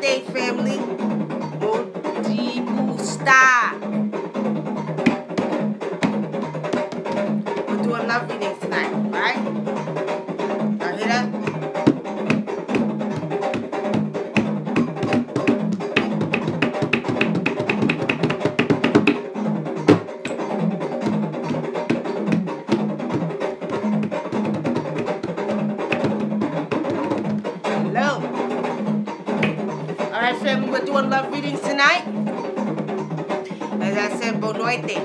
birthday, family. Moji Gusta. We're doing love readings tonight, right? Y'all hear that? Family, we're doing love readings tonight. As I said, Bonoite,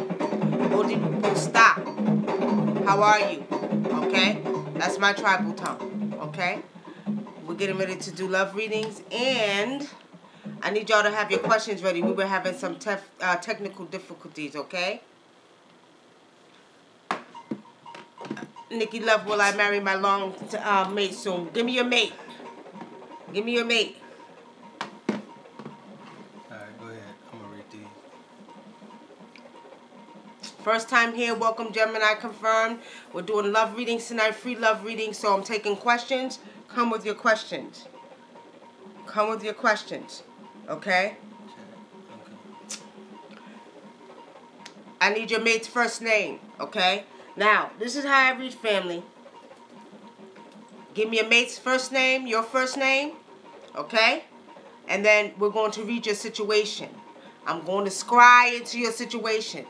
Moji Gusta. How are you? Okay? That's my tribal tongue. Okay? We're getting ready to do love readings, and I need y'all to have your questions ready. We were having some technical difficulties, okay? Nikki Love, will I marry my long mate soon? Give me your mate. Give me your mate. First time here, welcome Gemini confirmed. We're doing love readings tonight, free love readings, so I'm taking questions. Come with your questions. Come with your questions, okay? I need your mate's first name, okay? Now, this is how I read, family. Give me your mate's first name, your first name, okay? And then we're going to read your situation. I'm going to scry into your situation.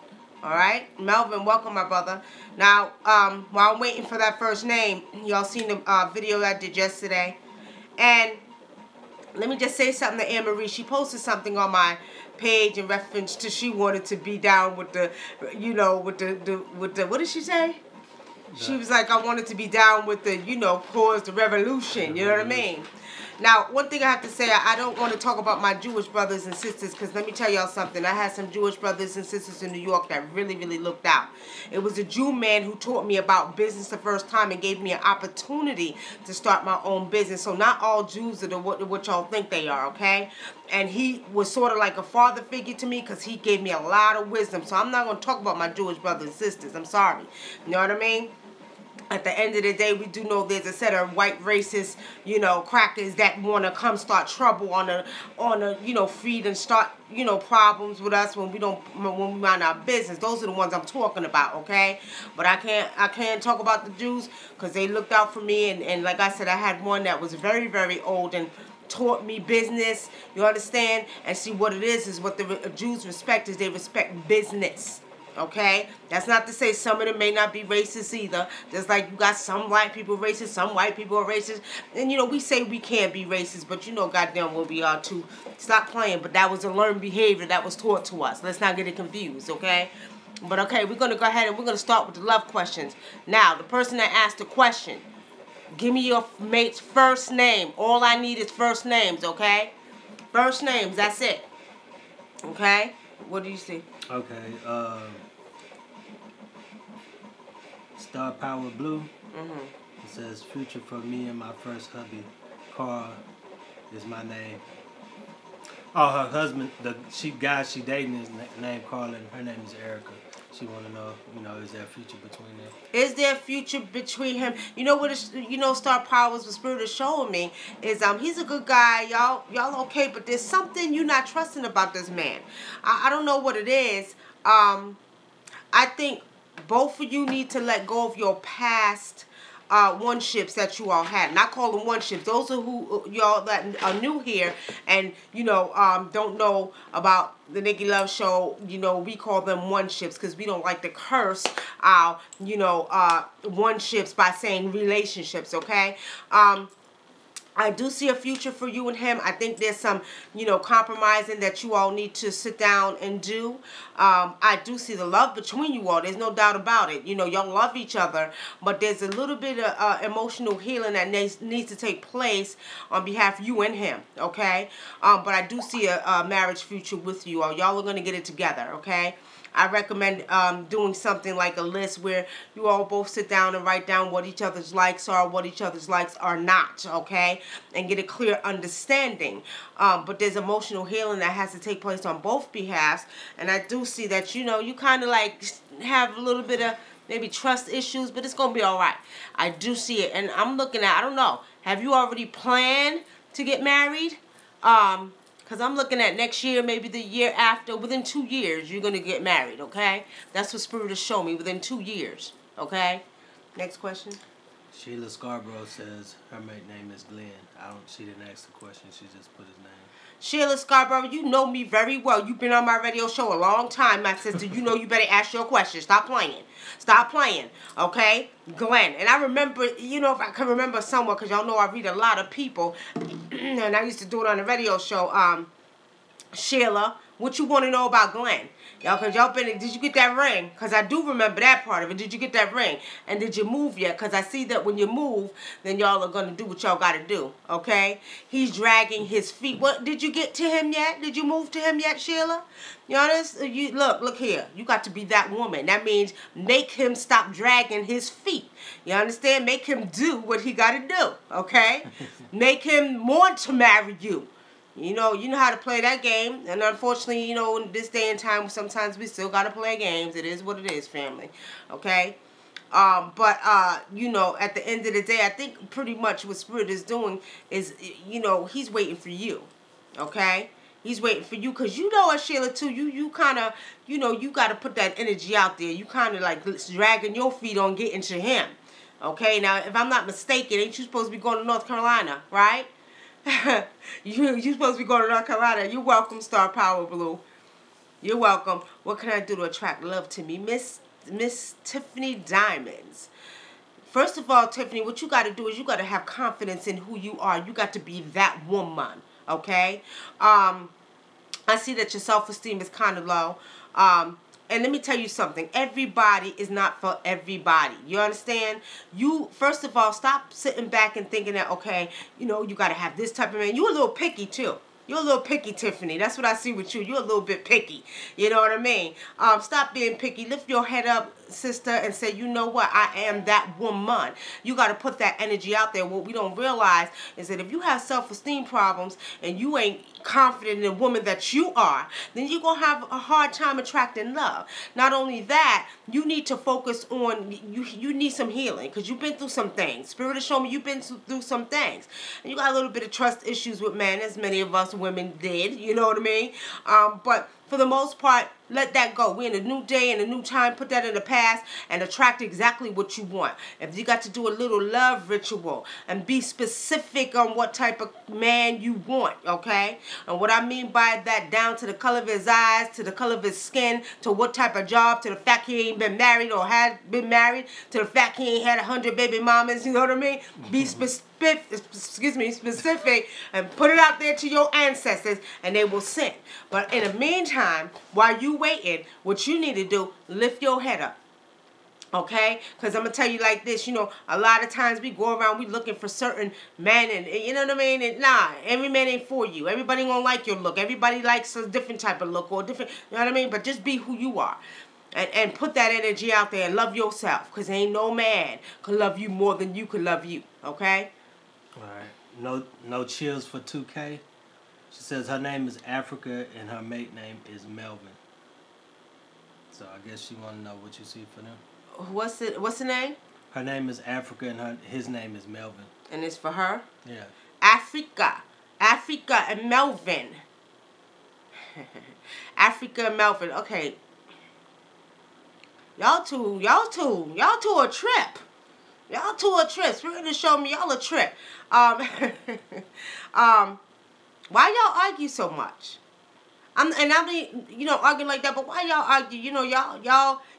All right, Melvin, welcome, my brother. Now, while I'm waiting for that first name, y'all seen the video I did yesterday, and let me just say something to Anne Marie. She posted something on my page in reference to she wanted to be down with the, you know, with the what did she say? She was like, I wanted to be down with the, you know, cause the revolution. You know what I mean? Now, one thing I have to say, I don't want to talk about my Jewish brothers and sisters, because let me tell y'all something. I had some Jewish brothers and sisters in New York that really, really looked out. It was a Jew man who taught me about business the first time and gave me an opportunity to start my own business. So not all Jews are what y'all think they are, okay? And he was sort of like a father figure to me because he gave me a lot of wisdom. So I'm not going to talk about my Jewish brothers and sisters. I'm sorry. You know what I mean? At the end of the day, we do know there's a set of white racist, you know, crackers that want to come start trouble on a, you know, feed and start, you know, problems with us when we mind our business. Those are the ones I'm talking about, okay? But I can't talk about the Jews because they looked out for me, and like I said, I had one that was very, very old and taught me business, you understand? And see, what it is what the Jews respect is they respect business. Okay? That's not to say some of them may not be racist either. Just like you got some black people racist, some white people are racist. And, you know, we say we can't be racist, but you know goddamn well we are too. Stop playing. But that was a learned behavior that was taught to us. Let's not get it confused, okay? But, okay, we're going to go ahead and we're going to start with the love questions. Now, the person that asked the question, give me your mate's first name. All I need is first names, okay? First names, that's it. Okay? What do you see? Okay, Star Power Blue. It says, future for me and my first hubby. Carl is my name. Oh, her husband, the guy she dating is named Carl, and her name is Erica. She want to know, you know, is there a future between them? Is there a future between him? You know what? You know, Star Power is the spirit is showing me is he's a good guy. Y'all okay, but there's something you're not trusting about this man. I don't know what it is. I think both of you need to let go of your past one-ships that you all had. And I call them one-ships. Those are who y'all that are new here and, you know, don't know about the Nikki Love Show. You know, we call them one-ships because we don't like to curse our, you know, one-ships by saying relationships, okay? I do see a future for you and him. I think there's some, you know, compromising that you all need to sit down and do. I do see the love between you all. There's no doubt about it. You know, y'all love each other, but there's a little bit of emotional healing that needs to take place on behalf of you and him, okay? But I do see a marriage future with you all. Y'all are going to get it together, okay? I recommend doing something like a list where you all both sit down and write down what each other's likes are, what each other's likes are not, okay? And get a clear understanding. But there's emotional healing that has to take place on both behalves. And I do see that, you know, you kind of like have a little bit of maybe trust issues, but it's going to be all right. I do see it. And I'm looking at, I don't know, have you already planned to get married? Because I'm looking at next year, maybe the year after, within 2 years, you're going to get married, okay? That's what Spirit has shown me, within 2 years, okay? Next question. Sheila Scarborough says her mate name is Glenn. She didn't ask the question, she just put his name. Sheila Scarborough, you know me very well. You've been on my radio show a long time, my sister. You know you better ask your question. Stop playing. Stop playing, okay? Glenn. And I remember, you know, if I can remember someone, because y'all know I read a lot of people, and I used to do it on the radio show, Sheila, what you want to know about Glenn? Y'all, because y'all been, did you get that ring? Because I do remember that part of it. Did you get that ring? And did you move yet? Because I see that when you move, then y'all are going to do what y'all got to do, okay? He's dragging his feet. What, did you get to him yet? Did you move to him yet, Sheila? You honest? Look here. You got to be that woman. That means make him stop dragging his feet. You understand? Make him do what he got to do, okay? Make him want to marry you. You know how to play that game. And unfortunately, you know, in this day and time, sometimes we still got to play games. It is what it is, family. Okay? You know, at the end of the day, I think pretty much what Spirit is doing is, you know, he's waiting for you. Okay? He's waiting for you because you know, Sheila, too, you kind of, you know, you got to put that energy out there. You kind of like dragging your feet on getting to him. Okay? Now, if I'm not mistaken, ain't you supposed to be going to North Carolina, right? You supposed to be going to North Carolina. You're welcome, Star Power Blue. You're welcome. What can I do to attract love to me? Miss Tiffany Diamonds. First of all, Tiffany, what you got to do is you got to have confidence in who you are. You got to be that woman, okay? I see that your self-esteem is kind of low. And let me tell you something. Everybody is not for everybody. You understand? You, first of all, stop sitting back and thinking that, okay, you know, you got to have this type of man. You're a little picky, too. You're a little picky, Tiffany. That's what I see with you. You're a little bit picky. You know what I mean? Stop being picky. Lift your head up, sister, and say, you know what? I am that woman. You got to put that energy out there. What we don't realize is that if you have self-esteem problems and you ain't confident in the woman that you are, then you're going to have a hard time attracting love. Not only that, you need to focus on, you need some healing because you've been through some things. Spirit has shown me you've been through some things. And you got a little bit of trust issues with men, as many of us women did, you know what I mean? But for the most part, let that go. We're in a new day and a new time. Put that in the past and attract exactly what you want. If you got to do a little love ritual and be specific on what type of man you want, okay? And what I mean by that, down to the color of his eyes, to the color of his skin, to what type of job, to the fact he ain't been married or had been married, to the fact he ain't had 100 baby mamas, you know what I mean? Be specific, and put it out there to your ancestors and they will send. But in the meantime, while you waiting, what you need to do, lift your head up. Okay? Because I'm going to tell you like this, you know, a lot of times we go around, we looking for certain men, and you know what I mean? And nah, every man ain't for you. Everybody going to like your look. Everybody likes a different type of look or different, you know what I mean? But just be who you are. And put that energy out there and love yourself. Because ain't no man can love you more than you can love you. Okay? All right. No chills for 2K. She says her name is Africa and her mate name is Melvin. So I guess she want to know what you see for them. What's the name? Her name is Africa and his name is Melvin. And it's for her? Yeah. Africa and Melvin. Africa and Melvin. Okay. Y'all two a trip. Y'all two a trip. Spirit to show me y'all a trip. Why y'all argue so much? I mean, you know, arguing like that, but why y'all argue? You know, y'all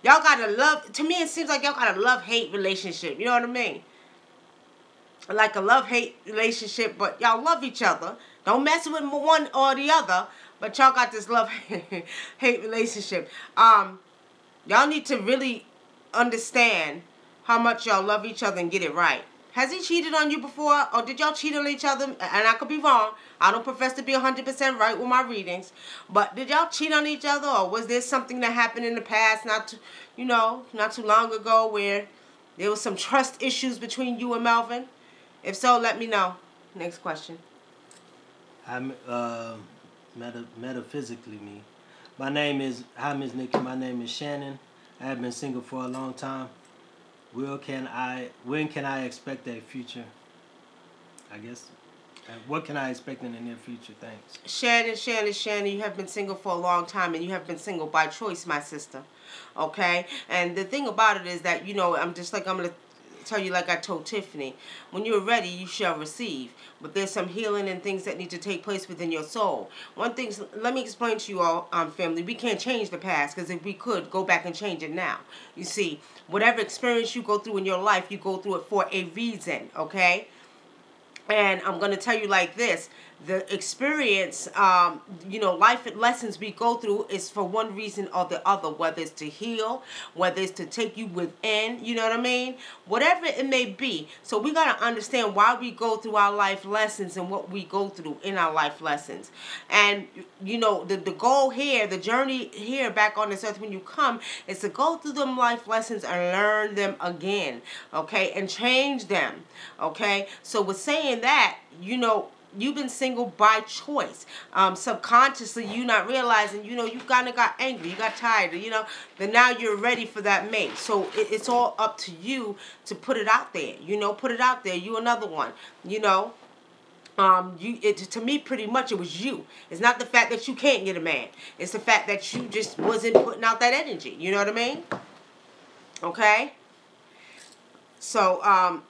gotta love. To me, it seems like y'all got a love-hate relationship. You know what I mean? Like a love-hate relationship, but y'all love each other. Don't mess with one or the other, but y'all got this love-hate relationship. Y'all need to really understand how much y'all love each other and get it right. Has he cheated on you before? Or did y'all cheat on each other? And I could be wrong. I don't profess to be 100% right with my readings. But did y'all cheat on each other? Or was there something that happened in the past, not too long ago, where there was some trust issues between you and Melvin? If so, let me know. Next question. I'm metaphysically me. My name is, hi Ms. Nikki, my name is Shannon. I have been single for a long time. When can I expect a future? I guess. What can I expect in the near future? Thanks. Shannon, you have been single for a long time, and you have been single by choice, my sister. Okay? And the thing about it is that, you know, I'm going to tell you like I told Tiffany. When you're ready, you shall receive. But there's some healing and things that need to take place within your soul. One thing, let me explain to you all, family, we can't change the past, because if we could, go back and change it now. You see, whatever experience you go through in your life, you go through it for a reason, okay? And I'm going to tell you like this. The experience, you know, life lessons we go through is for one reason or the other, whether it's to heal, whether it's to take you within, you know what I mean? Whatever it may be. So we got to understand why we go through our life lessons and what we go through in our life lessons. And, you know, the goal here, the journey here back on this earth when you come is to go through them life lessons and learn them again, okay? And change them, okay? So with saying that, you know, you've been single by choice. Subconsciously, you not realizing, you know, you kind of got angry, you got tired, you know, then now you're ready for that mate. So it's all up to you to put it out there, you know, put it out there. You another one, you know. To me, pretty much, it was you. It's not the fact that you can't get a man. It's the fact that you just wasn't putting out that energy. You know what I mean? Okay? So,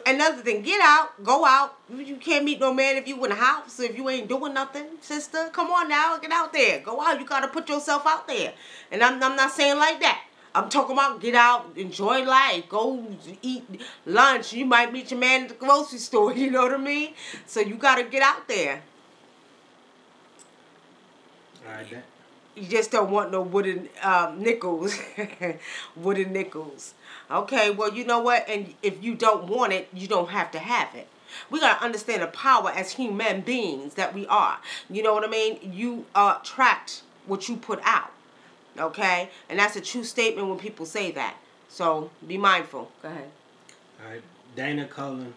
Another thing, get out, go out. You can't meet no man if you in the house, if you ain't doing nothing, sister. Come on now, get out there. Go out. You got to put yourself out there. And I'm not saying like that. I'm talking about get out, enjoy life, go eat lunch. You might meet your man at the grocery store, you know what I mean? So you got to get out there. All right, then. You just don't want no wooden nickels. Wooden nickels. Okay, well, you know what? And if you don't want it, you don't have to have it. We got to understand the power as human beings that we are. You know what I mean? You attract what you put out. Okay? And that's a true statement when people say that. So be mindful. Go ahead. All right. Dana Cullen.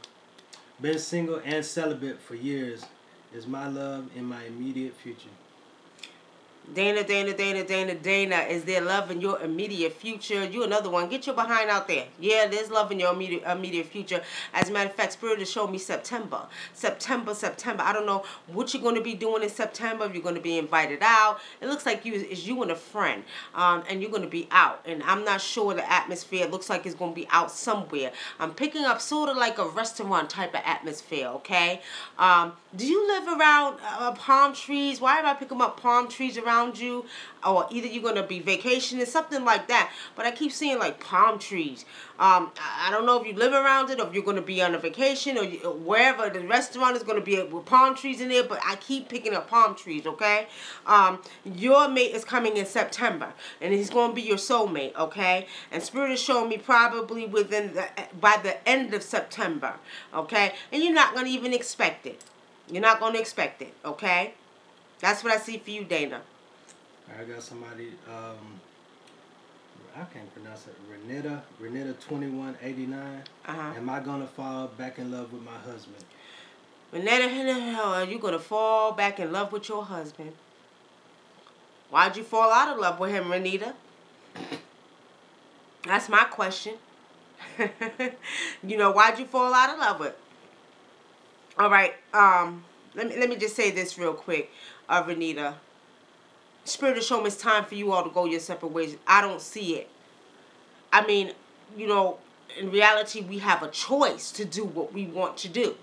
Been single and celibate for years. Is my love in my immediate future? Dana, is there love in your immediate future? You another one. Get your behind out there. Yeah, there's love in your immediate future. As a matter of fact, Spirit has shown me September. September. I don't know what you're going to be doing in September. If you're going to be invited out. It looks like it's you and a friend. And you're going to be out. And I'm not sure the atmosphere. It looks like it's going to be out somewhere. I'm picking up sort of like a restaurant type of atmosphere, okay? Do you live around palm trees? Why am I picking up palm trees around you? Or either you're going to be vacationing, something like that. But I keep seeing like palm trees. I don't know if you live around it or if you're going to be on a vacation or wherever. The restaurant is going to be with palm trees in there, but I keep picking up palm trees, okay? Your mate is coming in September, and he's going to be your soulmate, okay? And Spirit is showing me probably by the end of September, okay? And you're not going to even expect it. You're not going to expect it, okay? That's what I see for you, Dana. I got somebody, I can't pronounce it, Renetta 2189. Am I going to fall back in love with my husband? Renetta, are you going to fall back in love with your husband? Why'd you fall out of love with him, Renetta? That's my question. You know, why'd you fall out of love with? All right, let me just say this real quick, Renetta. Spirit of Show me it's time for you all to go your separate ways. I don't see it. I mean, you know, in reality, we have a choice to do what we want to do.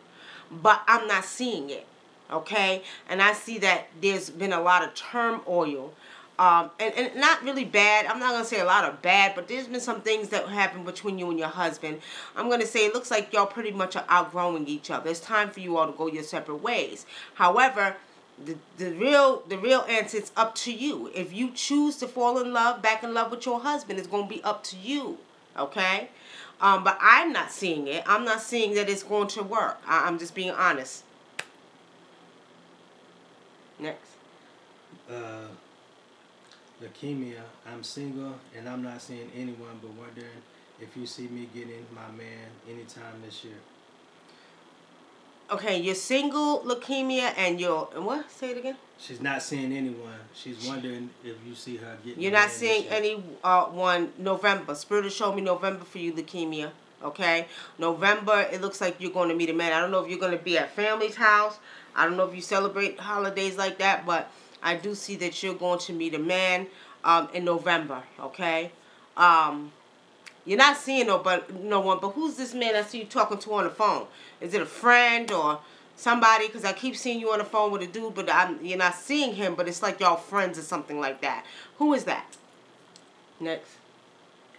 But I'm not seeing it, okay? And I see that there's been a lot of turmoil. And not really bad. I'm not going to say a lot of bad, but there's been some things that happened between you and your husband. I'm going to say it looks like y'all pretty much are outgrowing each other. It's time for you all to go your separate ways. However, the real answer is up to you. If you choose to fall in love, back in love with your husband, it's going to be up to you, okay? But I'm not seeing it. I'm not seeing that it's going to work. I'm just being honest. Next. Leukemia. I'm single and I'm not seeing anyone, but wondering if you see me getting my man anytime this year. Okay, you're single, leukemia, and you're... What? Say it again? She's not seeing anyone. She's wondering if you see her getting... You're not seeing anyone November. Spirit will show me November for you, leukemia. Okay? November, it looks like you're going to meet a man. I don't know if you're going to be at family's house. I don't know if you celebrate holidays like that, but I do see that you're going to meet a man in November. Okay? You're not seeing no one, but who's this man I see you talking to on the phone? Is it a friend or somebody? Because I keep seeing you on the phone with a dude, but you're not seeing him, but it's like y'all friends or something like that. Who is that? Next.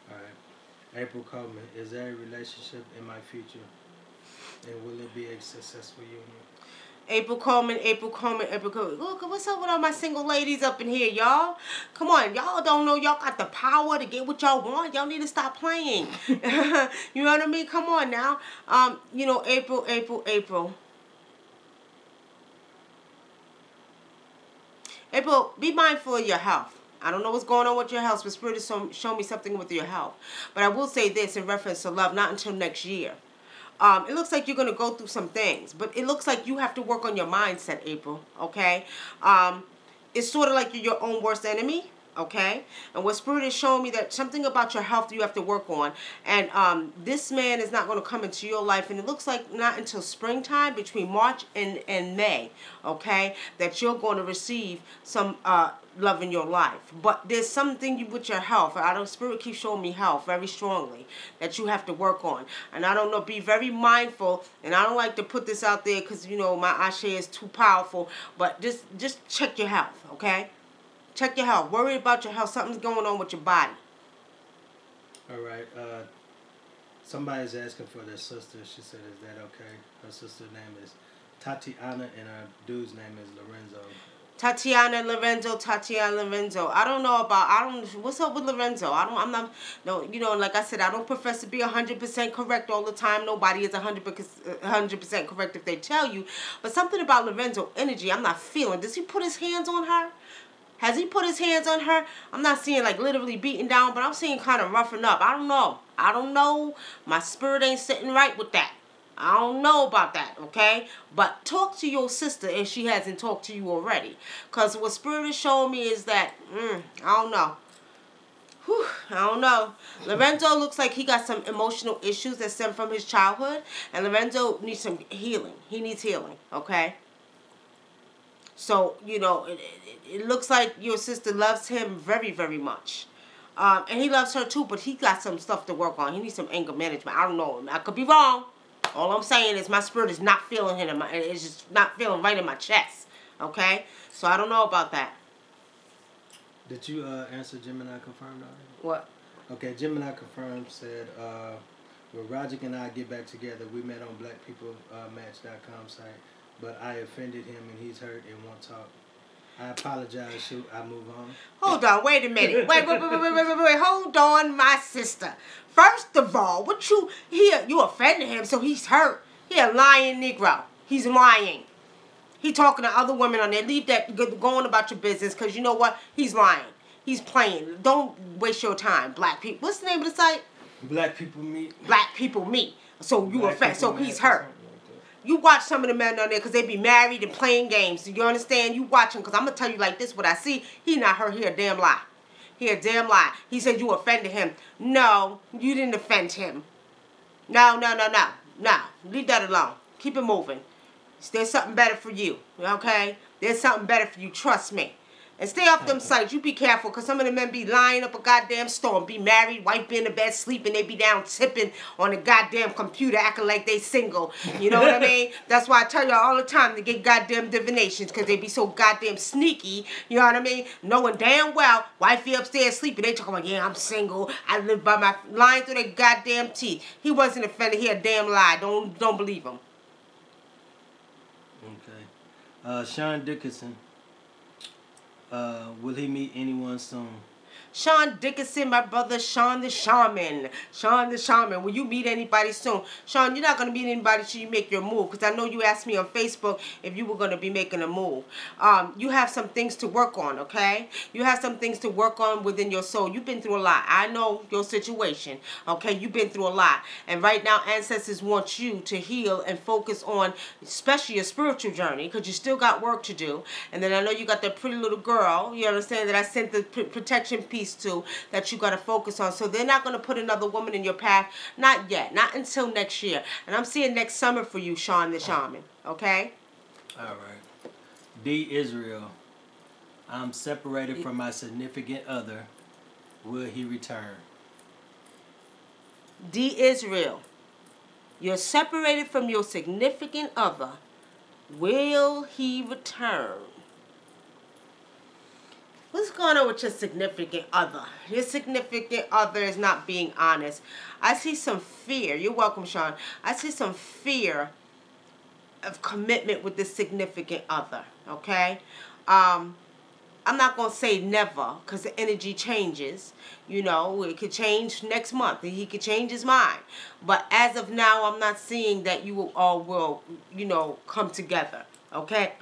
All right. April Coleman. Is there a relationship in my future? And will it be a successful union? April Coleman. Look, what's up with all my single ladies up in here, y'all? Come on, y'all don't know y'all got the power to get what y'all want. Y'all need to stop playing. You know what I mean? Come on now. You know, April. April, be mindful of your health. I don't know what's going on with your health, but Spirit is show me something with your health. But I will say this in reference to love, not until next year. It looks like you're going to go through some things, but it looks like you have to work on your mindset, April, okay? It's sort of like you're your own worst enemy, okay? And what Spirit is showing me that something about your health you have to work on. And this man is not going to come into your life, and it looks like not until springtime, between March and May, okay, that you're going to receive some love in your life. But there's something with your health. Spirit keeps showing me health very strongly that you have to work on. And I don't know, be very mindful, and I don't like to put this out there because, you know, my ashe is too powerful, but just check your health, okay? Check your health. Worry about your health. Something's going on with your body. All right. Somebody's asking for their sister. She said, is that okay? Her sister's name is Tatiana, and her dude's name is Lorenzo. Tatiana Lorenzo. I don't know about, what's up with Lorenzo? You know, like I said, I don't profess to be 100% correct all the time. Nobody is 100% correct if they tell you. But something about Lorenzo energy, I'm not feeling. Does he put his hands on her? Has he put his hands on her? I'm not seeing like literally beating down, but I'm seeing kind of roughing up. I don't know. I don't know. My spirit ain't sitting right with that. I don't know about that, okay? But talk to your sister if she hasn't talked to you already. Because what Spirit is showing me is that, I don't know. Whew, I don't know. Lorenzo looks like he got some emotional issues that stem from his childhood. And Lorenzo needs some healing. He needs healing, okay? So, you know, it looks like your sister loves him very, very much. And he loves her too, but he got some stuff to work on. He needs some anger management. I don't know. I could be wrong. All I'm saying is my spirit is not feeling him. It's just not feeling right in my chest. Okay? So I don't know about that. Did you answer Gemini confirmed already? What? Okay, Gemini confirmed said, when Roger and I get back together, we met on blackpeoplematch.com site. But I offended him and he's hurt and won't talk. I apologize. Shoot, I move on. Hold on, wait a minute. Wait. Hold on, my sister. First of all, you offended him, so he's hurt. He a lying Negro. He's lying. He talking to other women on there. Leave that going about your business, because you know what? He's lying. He's playing. Don't waste your time, black people. What's the name of the site? Black People Meet. Black People Meet. So you offended. So he's hurt. You watch some of the men on there because they be married and playing games. You understand? You watch him because I'm going to tell you like this. What I see, he not hurt. He a damn lie. He a damn lie. He said you offended him. No, you didn't offend him. No. Leave that alone. Keep it moving. There's something better for you. Okay? There's something better for you. Trust me. And stay off them sites. You be careful, because some of the men be lying up a goddamn storm. Be married, wife be in the bed sleeping. They be down tipping on the goddamn computer acting like they single. You know what I mean? That's why I tell y'all all the time to get goddamn divinations, because they be so goddamn sneaky. You know what I mean? Knowing damn well wifey upstairs sleeping. They talking about, yeah, I'm single. I live by my... Lying through their goddamn teeth. He wasn't offended. He a damn lie. Don't believe him. Okay. Sean Dickinson. Will he meet anyone soon? Sean Dickinson, my brother Sean the Shaman. Sean the Shaman. Will you meet anybody soon? Sean, you're not going to meet anybody till you make your move. Because I know you asked me on Facebook if you were going to be making a move. You have some things to work on, okay? You have some things to work on within your soul. You've been through a lot. I know your situation, okay? You've been through a lot. And right now, ancestors want you to heal and focus on, especially your spiritual journey, because you still got work to do. And then I know you got that pretty little girl, you understand, that I sent the protection piece to, that you got to focus on. So they're not going to put another woman in your path. Not yet. Not until next year. And I'm seeing next summer for you, Sean the Shaman. Okay? All right. D. Israel. I'm separated from my significant other. Will he return? D. Israel. You're separated from your significant other. Will he return? What's going on with your significant other? Your significant other is not being honest. I see some fear. You're welcome, Sean. I see some fear of commitment with this significant other. Okay? I'm not going to say never, because the energy changes. You know, it could change next month. He could change his mind. But as of now, I'm not seeing that you all will, you know, come together. Okay?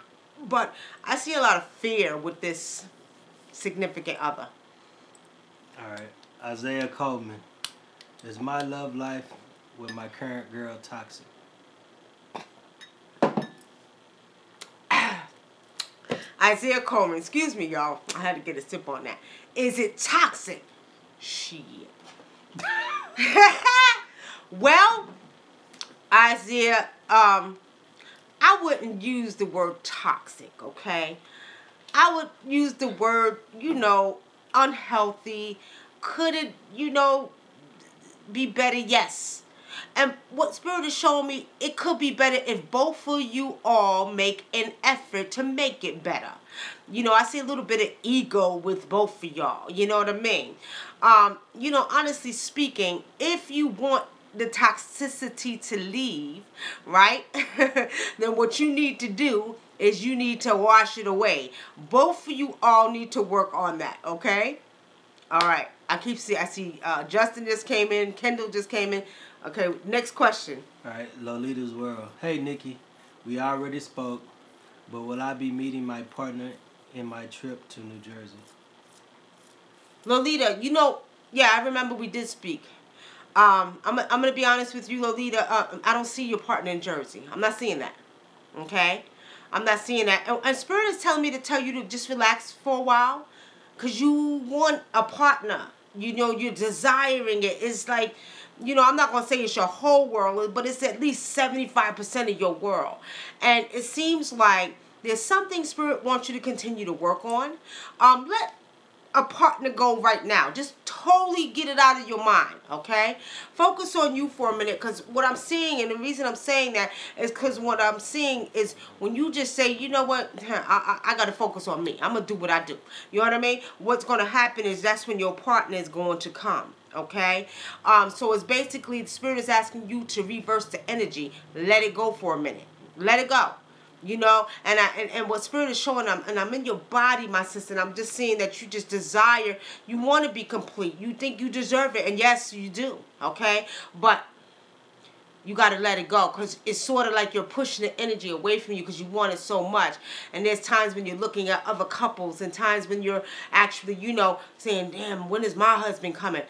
But I see a lot of fear with this significant other. All right. Isaiah Coleman. Is my love life with my current girl Isaiah Coleman. Excuse me, y'all. I had to get a sip on that. Is it toxic? Shit. Well, Isaiah, I wouldn't use the word toxic, okay? I would use the word, unhealthy. Could it, be better? Yes. And what Spirit is showing me, it could be better if both of you all make an effort to make it better. I see a little bit of ego with both of y'all. You know what I mean? Honestly speaking, if you want the toxicity to leave, right? Then what you need to do is you need to wash it away. Both of you all need to work on that, okay? All right. I see Justin just came in. Kendall just came in. Okay, next question. All right, Lolita's World. Hey, Nikki, we already spoke, but will I be meeting my partner in my trip to New Jersey? Lolita, yeah, I remember we did speak. I'm going to be honest with you, Lolita. I don't see your partner in Jersey. I'm not seeing that. Okay? I'm not seeing that. And Spirit is telling me to tell you to just relax for a while because you want a partner. You're desiring it. It's like, I'm not going to say it's your whole world, but it's at least 75% of your world. And it seems like there's something Spirit wants you to continue to work on. Let a partner go right now. Just totally get it out of your mind, okay? Focus on you for a minute, because what I'm seeing, and the reason I'm saying that is because what I'm seeing is when you just say, you know what, I got to focus on me. I'm going to do what I do. You know what I mean? What's going to happen is that's when your partner is going to come. Okay, so it's basically the Spirit is asking you to reverse the energy. Let it go for a minute. Let it go. And what Spirit is showing, and I'm in your body, my sister, and I'm just seeing that you just desire, you want to be complete. You think you deserve it, and yes, you do. Okay, but you got to let it go because it's sort of like you're pushing the energy away from you because you want it so much. And there's times when you're looking at other couples and times when you're actually, saying, damn, when is my husband coming?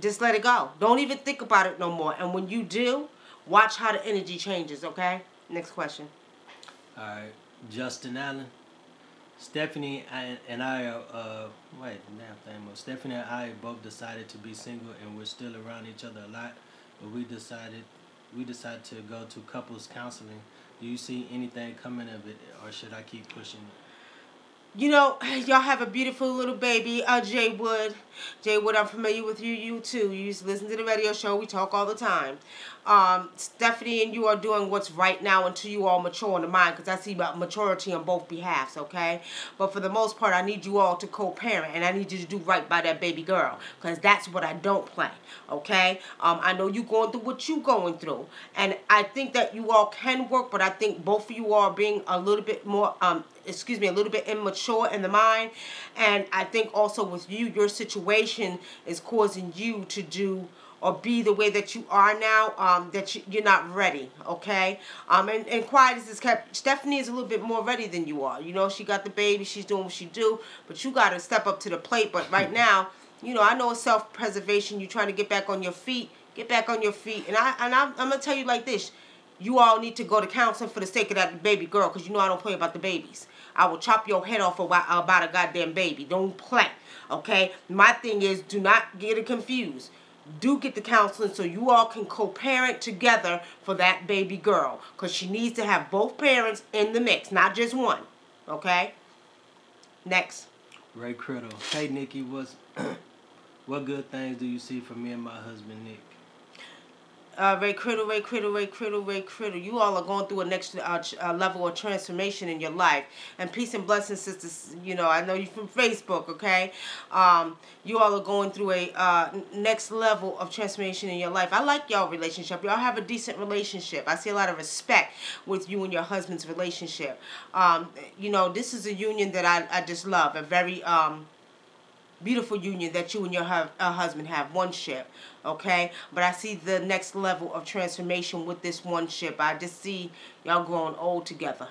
Just let it go. Don't even think about it no more. And when you do, watch how the energy changes, okay? Next question. All right. Justin Allen. Stephanie and I Stephanie and I both decided to be single and we're still around each other a lot, but we decided to go to couples counseling. Do you see anything coming of it, or should I keep pushing it? Y'all have a beautiful little baby, Jay Wood. Jay Wood, I'm familiar with you. You too. You used to listen to the radio show. We talk all the time. Stephanie and you are doing what's right now until you all mature in the mind, because I see about maturity on both behalves, okay? But for the most part, I need you all to co-parent, and I need you to do right by that baby girl, because that's what I don't play, okay? I know you going through what you going through, and I think that you all can work, but I think both of you are being a little bit more, a little bit immature in the mind, and I think also with you, your situation is causing you to do or be the way that you are now, that you're not ready, okay? And quiet as is kept, Stephanie is a little bit more ready than you are. She got the baby, she's doing what she do, but you got to step up to the plate. But right now, I know it's self-preservation. You're trying to get back on your feet. Get back on your feet. And I'm going to tell you like this. You all need to go to counseling for the sake of that baby girl, because I don't play about the babies. I will chop your head off about a goddamn baby. Don't play, okay? My thing is, do not get it confused. Do get the counseling so you all can co-parent together for that baby girl, because she needs to have both parents in the mix, not just one, okay? Next. Ray Criddle. Hey, Nikki, what good things do you see for me and my husband, Nick? Ray Criddle. You all are going through a next level of transformation in your life. And peace and blessings, sisters. I know you from Facebook, okay? You all are going through a next level of transformation in your life. I like y'all relationship. Y'all have a decent relationship. I see a lot of respect with you and your husband's relationship. This is a union that I just love. A very beautiful union that you and your husband have, one ship, okay? But I see the next level of transformation with this one ship. I just see y'all growing old together.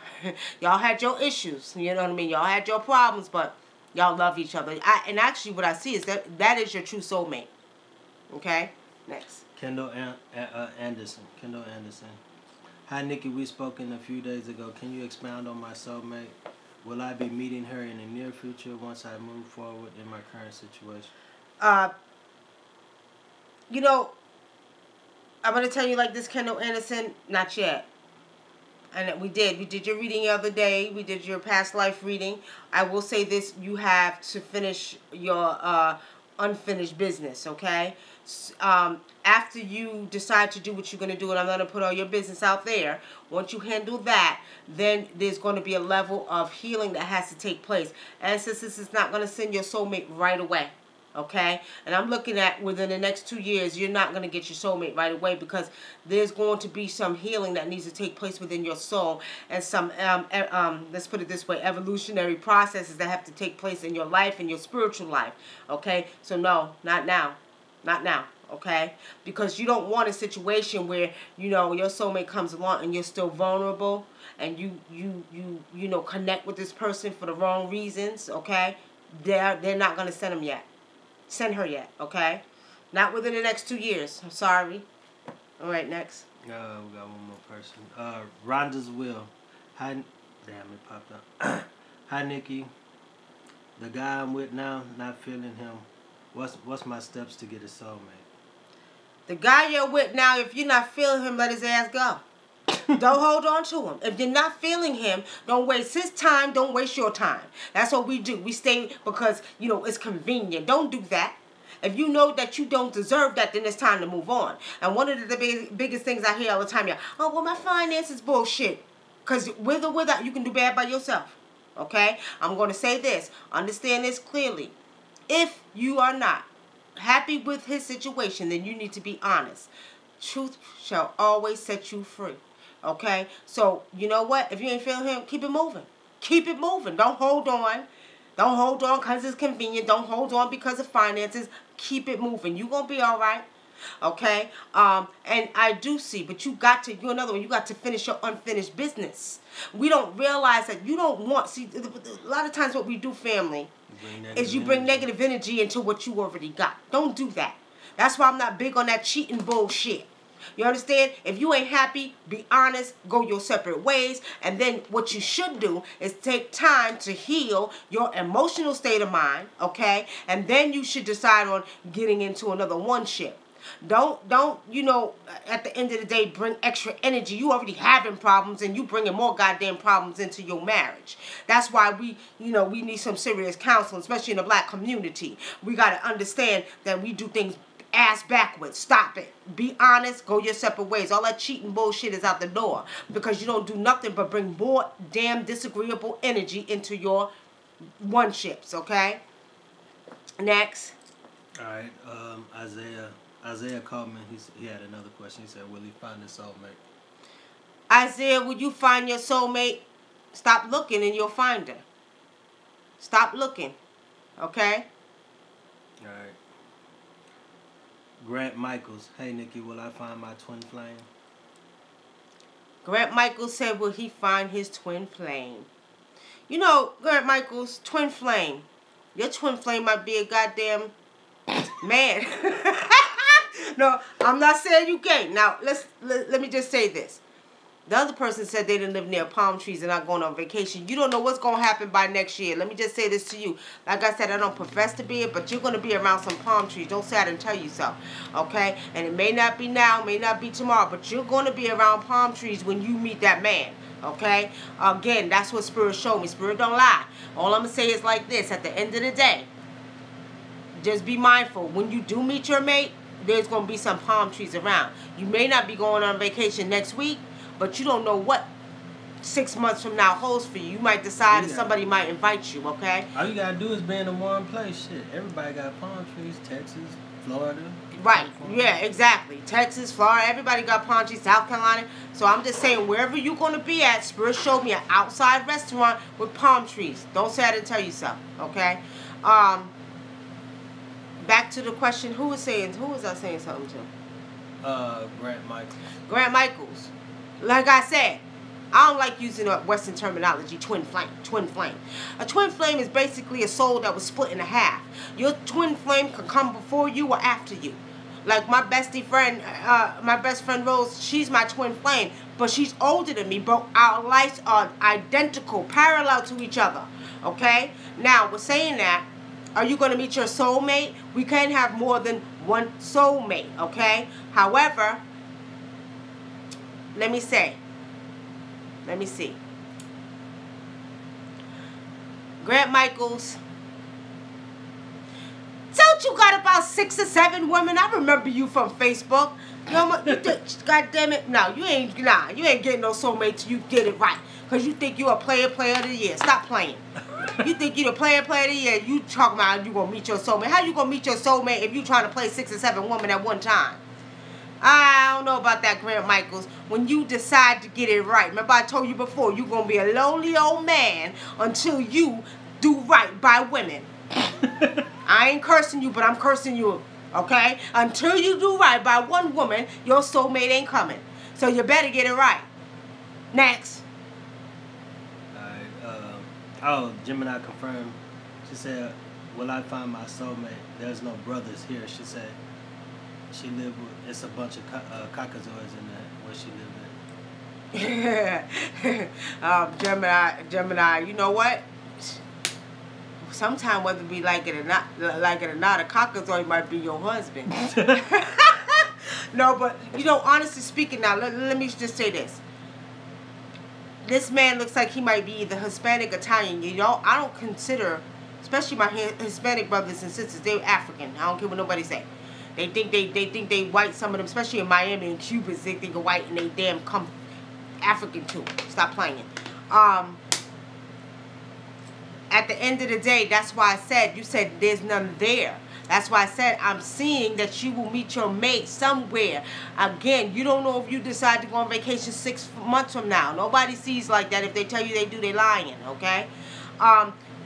Y'all had your issues, you know what I mean? Y'all had your problems, but y'all love each other. And actually what I see is that is your true soulmate, okay? Next. Kendall Anderson. Hi, Nikki. We spoke a few days ago. Can you expound on my soulmate? Will I be meeting her in the near future once I move forward in my current situation? You know, I'm going to tell you like this, Kendall Anderson, not yet. And we did your reading the other day. We did your past life reading. I will say this, you have to finish your unfinished business, okay? After you decide to do what you're going to do, and I'm going to put all your business out there, once you handle that, then there's going to be a level of healing that has to take place. Ancestors is not going to send your soulmate right away. Okay, and I'm looking at within the next 2 years, you're not going to get your soulmate right away because there's going to be some healing that needs to take place within your soul and some, let's put it this way, evolutionary processes that have to take place in your life and your spiritual life. Okay, so no, not now, not now. Okay, because you don't want a situation where, you know, your soulmate comes along and you're still vulnerable and you know, connect with this person for the wrong reasons. Okay, they're not going to send them yet. Send her yet, okay? Not within the next 2 years. I'm sorry. All right, next. We got one more person. Rhonda's Will. Hi, damn, it popped up. Hi, Nikki. The guy I'm with now, not feeling him. What's my steps to get a soulmate? The guy you're with now, if you're not feeling him, let his ass go. Don't hold on to him. If you're not feeling him, don't waste his time. Don't waste your time. That's what we do. We stay because, you know, it's convenient. Don't do that. If you know that you don't deserve that, then it's time to move on. And one of the biggest things I hear all the time, oh, well, my finances bullshit. Because with or without, you can do bad by yourself. Okay? I'm going to say this. Understand this clearly. If you are not happy with his situation, then you need to be honest. Truth shall always set you free. Okay? So, you know what? If you ain't feeling him, keep it moving. Keep it moving. Don't hold on. Don't hold on because it's convenient. Don't hold on because of finances. Keep it moving. You're going to be all right. Okay? And I do see, but you're another one. You got to finish your unfinished business. We don't realize that you don't want, see, a lot of times what we do, family, is you bring negative energy into what you already got. Don't do that. That's why I'm not big on that cheating bullshit. You understand? If you ain't happy, be honest, go your separate ways. And then what you should do is take time to heal your emotional state of mind, okay? And then you should decide on getting into another one-ship. Don't, you know, at the end of the day, bring extra energy. You already having problems and you bringing more goddamn problems into your marriage. That's why we need some serious counseling, especially in the black community. We got to understand that we do things ass backwards. Stop it. Be honest. Go your separate ways. All that cheating bullshit is out the door because you don't do nothing but bring more damn disagreeable energy into your one-ships, okay? Next. All right. Isaiah called me. He had another question. He said, will he find his soulmate? Isaiah, will you find your soulmate? Stop looking and you'll find her. Stop looking. Okay? All right. Grant Michaels. Hey, Nikki, will I find my twin flame? Grant Michaels said, will he find his twin flame? You know, Grant Michaels, twin flame. Your twin flame might be a goddamn man. No, I'm not saying you can't. Now, let me just say this. The other person said they didn't live near palm trees and not going on vacation. You don't know what's going to happen by next year. Let me just say this to you. Like I said, I don't profess to be it, but you're going to be around some palm trees. Don't say I didn't tell you so. Okay? And it may not be now, may not be tomorrow, but you're going to be around palm trees when you meet that man. Okay? Again, that's what Spirit showed me. Spirit don't lie. All I'm going to say is like this. At the end of the day, just be mindful. When you do meet your mate, there's going to be some palm trees around. You may not be going on vacation next week, but you don't know what 6 months from now holds for you. You might decide and somebody might invite you, okay? All you got to do is be in a warm place. Shit, everybody got palm trees. Texas, Florida. Right, yeah, exactly. Texas, Florida, everybody got palm trees. South Carolina. So I'm just saying, wherever you're going to be at, Spirit showed me an outside restaurant with palm trees. Don't say I didn't tell you so, okay? Back to the question, who was I saying something to? Grant Michaels. Grant Michaels. Like I said, I don't like using Western terminology, twin flame. Twin flame. A twin flame is basically a soul that was split in half. Your twin flame can come before you or after you. Like my bestie friend, my best friend Rose, she's my twin flame, but she's older than me, but our lives are identical, parallel to each other, okay? Now, we're saying that, are you going to meet your soulmate? We can't have more than one soulmate, okay? However, let me see. Grant Michaels, don't you got about 6 or 7 women? I remember you from Facebook. God damn it. No, you ain't getting no soulmate till you get it right. Because you think you a player of the year. Stop playing. You think you the player of the year, you talking about you going to meet your soulmate. How you going to meet your soulmate if you trying to play 6 or 7 women at one time? I don't know about that, Grant Michaels. When you decide to get it right. Remember I told you before, you're going to be a lonely old man until you do right by women. I ain't cursing you, but I'm cursing you, okay? Until you do right by one woman, your soulmate ain't coming. So you better get it right. Next. Oh, Gemini confirmed. She said, will I find my soulmate? There's no brothers here. She said she lived with, it's a bunch of caucasoids in there where she lived at. Gemini, you know what? Sometimes whether we like it or not, a caucasoid might be your husband. No, but, you know, honestly speaking now, let me just say this. This man looks like he might be either Hispanic or Italian. You know, I don't consider, especially my Hispanic brothers and sisters, they're African. I don't care what nobody say. They think they white, some of them, especially in Miami and Cubans, they think they're white and they damn come African too. Stop playing. At the end of the day, that's why I said, you said there's none there. That's why I said I'm seeing that you will meet your mate somewhere. Again, you don't know if you decide to go on vacation 6 months from now. Nobody sees like that. If they tell you they do, they lying, okay?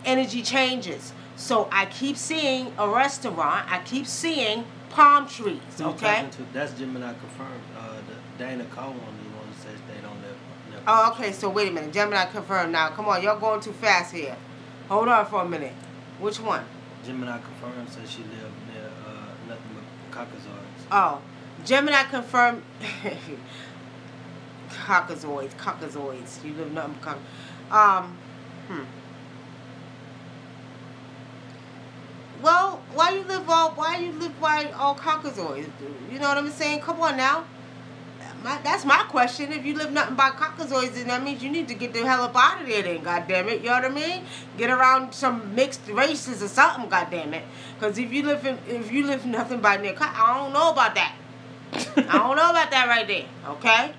Energy changes. So I keep seeing a restaurant. I keep seeing palm trees, okay? That's Gemini confirmed. The Dana Cole one, the one that says they don't live. Oh, okay. So wait a minute. Gemini confirmed now. Come on, y'all going too fast here. Hold on for a minute. Which one? Gemini confirmed says she lived near nothing but caucasoids. Oh, Gemini confirmed. Caucasoids. You live nothing but Well, why you live by all caucasoids? You know what I'm saying? Come on now. That's my question. If you live nothing but caucasoids, then that means you need to get the hell up out of there then, goddammit. You know what I mean? Get around some mixed races or something, goddammit. Because if you live nothing but near I don't know about that. I don't know about that right there, okay?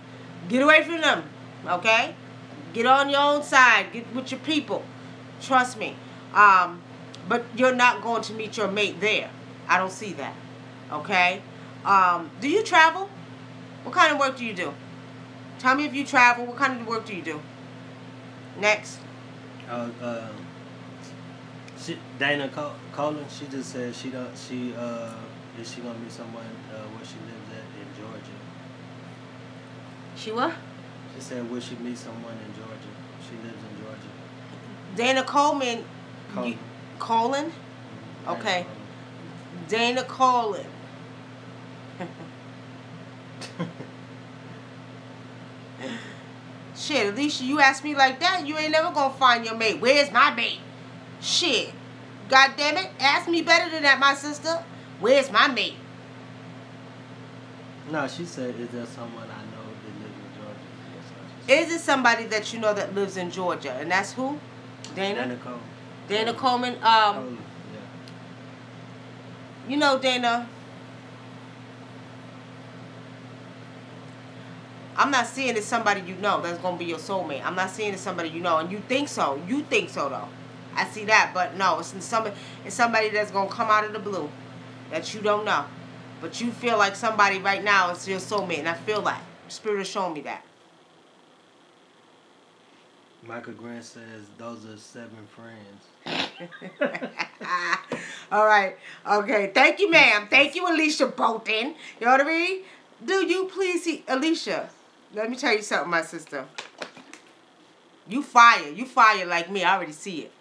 Get away from them, okay? Get on your own side. Get with your people. Trust me. But you're not going to meet your mate there. I don't see that, okay? Do you travel? What kind of work do you do? Tell me if you travel. What kind of work do you do? Next. Dana Colin, she just said is she gonna meet someone where she lives at in Georgia. She what? She said will she meet someone in Georgia? She lives in Georgia. Dana Coleman. Colin? Okay. Dana Colin. Shit, Alicia, you ask me like that, you ain't never gonna find your mate. Where's my mate? Shit. God damn it. Ask me better than that, my sister. Where's my mate? No, she said, is there someone I know that lives in Georgia? Is it somebody that you know that lives in Georgia? And that's who? Dana Coleman. Dana Coleman. Yeah. You know, Dana, I'm not seeing it's somebody you know that's going to be your soulmate. I'm not seeing it's somebody you know. And you think so. You think so, though. I see that. But no, it's somebody that's going to come out of the blue that you don't know. But you feel like somebody right now is your soulmate. And I feel that. Spirit is showing me that. Michael Grant says those are 7 friends. All right. Okay. Thank you, ma'am. Thank you, Alicia Bolton. You know what I mean? Do you please see Alicia? Let me tell you something, my sister. You fire. You fire like me. I already see it.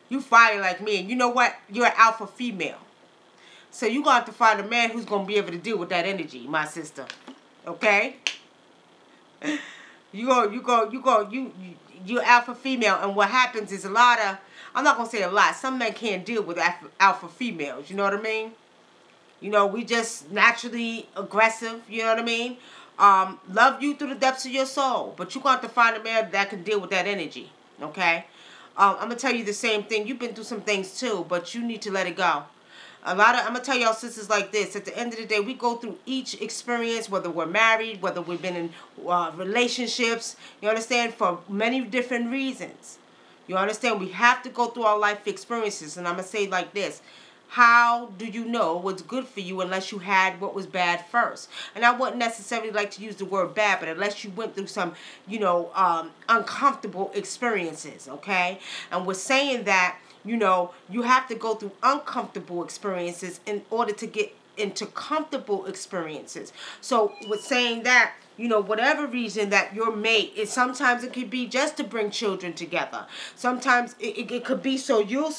You fire like me. And you know what? You're an alpha female. So you're going to have to find a man who's going to be able to deal with that energy, my sister. Okay? You're alpha female, and what happens is a lot of, I'm not going to say a lot, some men can't deal with alpha females, you know what I mean? You know, we just naturally aggressive, you know what I mean? Love you through the depths of your soul, but you're going to have to find a man that can deal with that energy, okay? I'm going to tell you the same thing. You've been through some things too, but you need to let it go. I'm going to tell y'all sisters like this. At the end of the day, we go through each experience, whether we're married, whether we've been in relationships, you understand, for many different reasons. You understand? We have to go through our life experiences. And I'm going to say it like this. How do you know what's good for you unless you had what was bad first? And I wouldn't necessarily like to use the word bad, but unless you went through some, you know, uncomfortable experiences, okay? And we're saying that, you know, you have to go through uncomfortable experiences in order to get into comfortable experiences. So with saying that, you know, whatever reason that your mate is, sometimes it could be just to bring children together. Sometimes it could be so you'll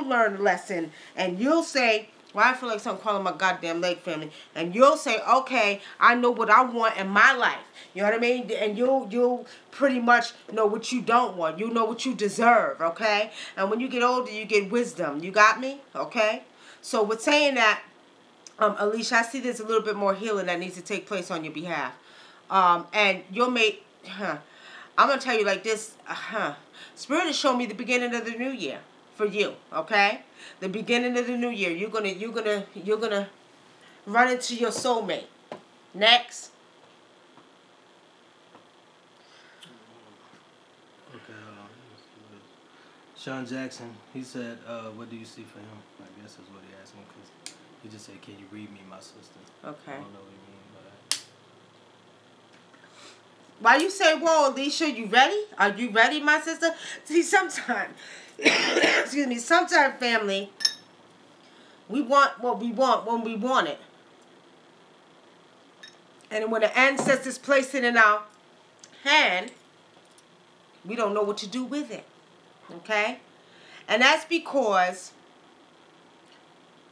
learn a lesson and you'll say, well, I feel like something calling my goddamn leg, family. And you'll say, okay, I know what I want in my life. You know what I mean? And you'll pretty much know what you don't want. You know what you deserve, okay? And when you get older, you get wisdom. You got me? Okay? So with saying that, Alicia, I see there's a little bit more healing that needs to take place on your behalf. And your mate, I'm going to tell you like this, Spirit has shown me the beginning of the new year for you, okay? The beginning of the new year. You're gonna run into your soulmate. Next. Okay, Sean Jackson, he said, what do you see for him? I guess is what he asked me, because he just said, can you read me, my sister? Okay. I don't know what he means by that. Why you say, whoa, Alicia, you ready? Are you ready, my sister? See, sometimes, excuse me, sometimes, family, we want what we want when we want it. And when the ancestors place it in our hand, we don't know what to do with it. Okay? And that's because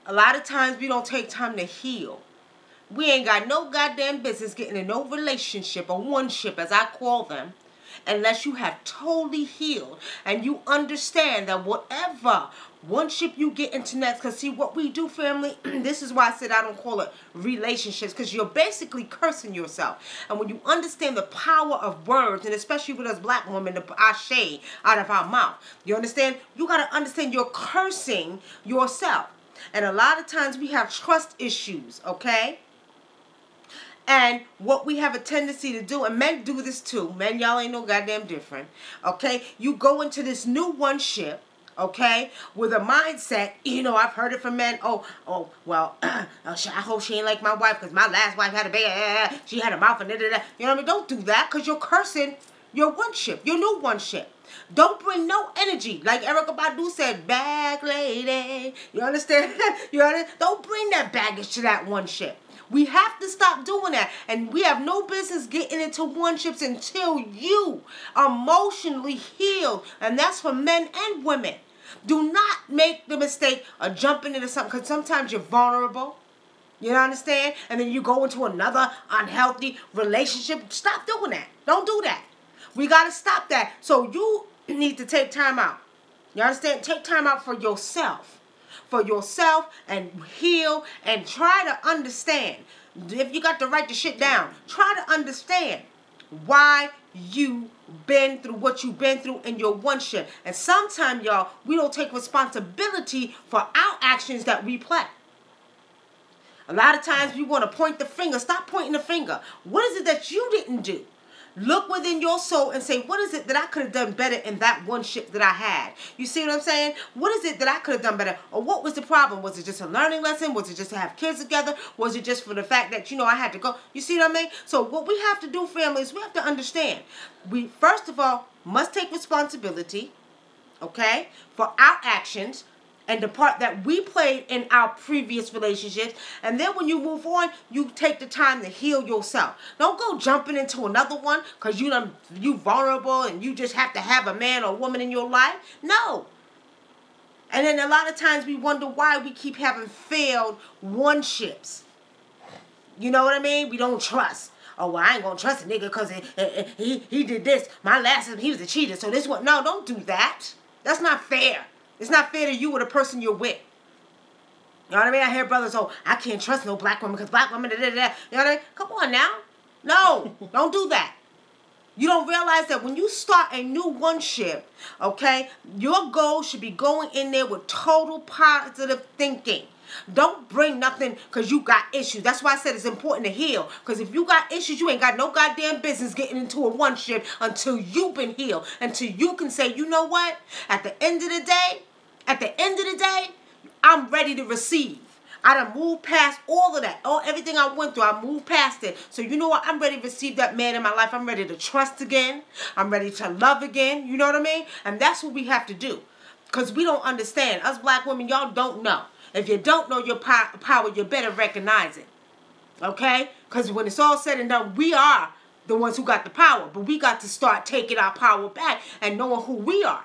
a lot of times we don't take time to heal. We ain't got no goddamn business getting in no relationship or one-ship, as I call them, unless you have totally healed and you understand that whatever one-ship you get into next, because see what we do, family, this is why I said I don't call it relationships, because you're basically cursing yourself. And when you understand the power of words, and especially with us black women, the ashe out of our mouth, you understand? You got to understand you're cursing yourself. And a lot of times we have trust issues, okay? And what we have a tendency to do, and men do this too. Men, y'all ain't no goddamn different. Okay? You go into this new one-ship, okay, with a mindset, you know, I've heard it from men, well, I hope she ain't like my wife, because my last wife had a baby, she had a mouth, and da-da-da. You know what I mean? Don't do that, because you're cursing your one-ship, your new one-ship. Don't bring no energy. Like Erykah Badu said, bag lady. You understand? You understand? Don't bring that baggage to that one-ship. We have to stop doing that. And we have no business getting into one-ships until you are emotionally healed. And that's for men and women. Do not make the mistake of jumping into something, because sometimes you're vulnerable. You understand? And then you go into another unhealthy relationship. Stop doing that. Don't do that. We got to stop that. So you need to take time out. You understand? Take time out for yourself. For yourself, and heal, and try to understand. If you got to write the shit down, try to understand why you been through what you've been through in your one shit. And sometimes, y'all, we don't take responsibility for our actions that we play. A lot of times we want to point the finger. Stop pointing the finger. What is it that you didn't do? Look within your soul and say, what is it that I could have done better in that one ship that I had? You see what I'm saying? What is it that I could have done better? Or what was the problem? Was it just a learning lesson? Was it just to have kids together? Was it just for the fact that, you know, I had to go? You see what I mean? So what we have to do, family, is we have to understand. We, first of all, must take responsibility, okay, for our actions and the part that we played in our previous relationships. And then when you move on, you take the time to heal yourself. Don't go jumping into another one because you vulnerable and you just have to have a man or woman in your life. No. And then a lot of times we wonder why we keep having failed one-ships. You know what I mean? We don't trust. Oh, well, I ain't gonna trust a nigga because he did this. My last husband, he was a cheater. So this one, no, don't do that. That's not fair. It's not fair to you or the person you're with. You know what I mean? I hear brothers, oh, I can't trust no black woman because black women, da, da, da. You know what I mean? Come on now. No, don't do that. You don't realize that when you start a new one-ship, okay, your goal should be going in there with total positive thinking. Don't bring nothing because you got issues. That's why I said it's important to heal. Because if you got issues, you ain't got no goddamn business getting into a one-ship until you've been healed. Until you can say, you know what? At the end of the day, I'm ready to receive. I done moved past all of that. Everything I went through, I moved past it. So you know what? I'm ready to receive that man in my life. I'm ready to trust again. I'm ready to love again. You know what I mean? And that's what we have to do. Because we don't understand. Us black women, y'all don't know. If you don't know your power, you better recognize it. Okay? Because when it's all said and done, we are the ones who got the power. But we got to start taking our power back and knowing who we are.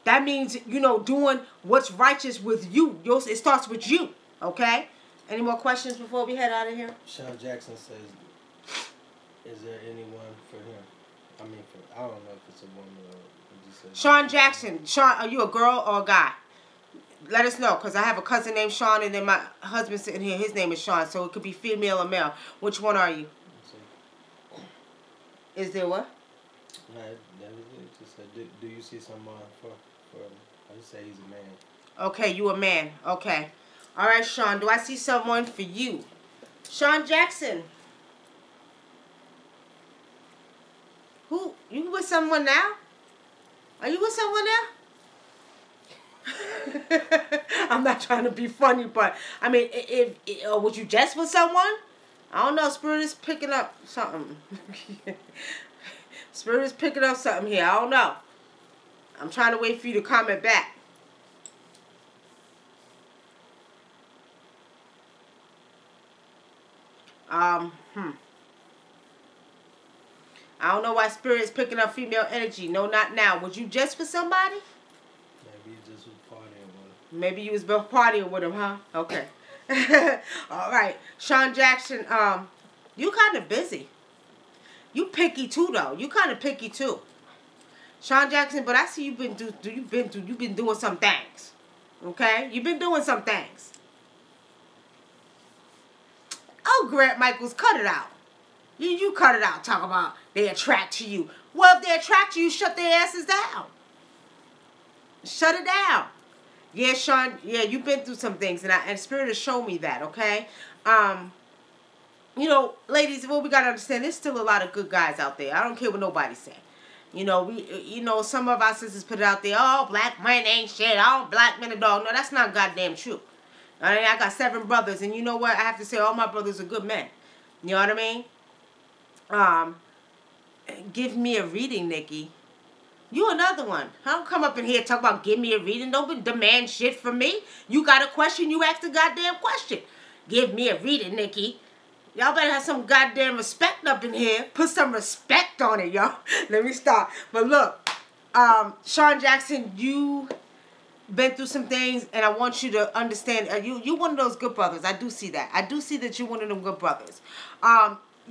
That means, you know, doing what's righteous with you. It starts with you. Okay? Any more questions before we head out of here? Sean Jackson says, is there anyone for him? I mean, I don't know if it's a woman or what. Sean Jackson. Sean, are you a girl or a guy? Let us know, because I have a cousin named Sean, and then my husband sitting here, his name is Sean, so it could be female or male. Which one are you? Is there what? No, that was it. Just said, do you see someone for him? I just say he's a man. Okay, you a man. Okay. All right, Sean, do I see someone for you? Sean Jackson. Who? You with someone now? Are you with someone now? I'm not trying to be funny, but I mean, or was you just with someone? I don't know. Spirit is picking up something. Spirit is picking up something here. I don't know. I'm trying to wait for you to comment back. I don't know why Spirit is picking up female energy. No, not now. Was you just with somebody? Maybe you just was partying with him. Maybe you was partying with him, huh? Okay. All right. Sean Jackson, you kind of busy. You picky too, though. You kind of picky too. Sean Jackson, but I see you've been doing some things. Okay? You've been doing some things. Oh, Grant Michaels, cut it out. You cut it out. Talk about they attract to you. Well, if they attract to you, shut their asses down. Shut it down. Yeah, Sean. Yeah, you've been through some things, and Spirit has shown me that. Okay. You know, ladies, what we gotta understand, there's still a lot of good guys out there. I don't care what nobody say. You know, some of our sisters put it out there. Oh, black men ain't shit. All black men are dog. No, that's not goddamn true. I mean, I got 7 brothers, and you know what? I have to say, all my brothers are good men. You know what I mean? Give me a reading, Nikki. You another one. I don't come up in here and talk about give me a reading. Don't demand shit from me. You got a question, you ask the goddamn question. Give me a reading, Nikki. Y'all better have some goddamn respect up in here. Put some respect on it, y'all. Let me start. But look, Sean Jackson, you been through some things, and I want you to understand. You one of those good brothers. I do see that. I do see that you're one of them good brothers.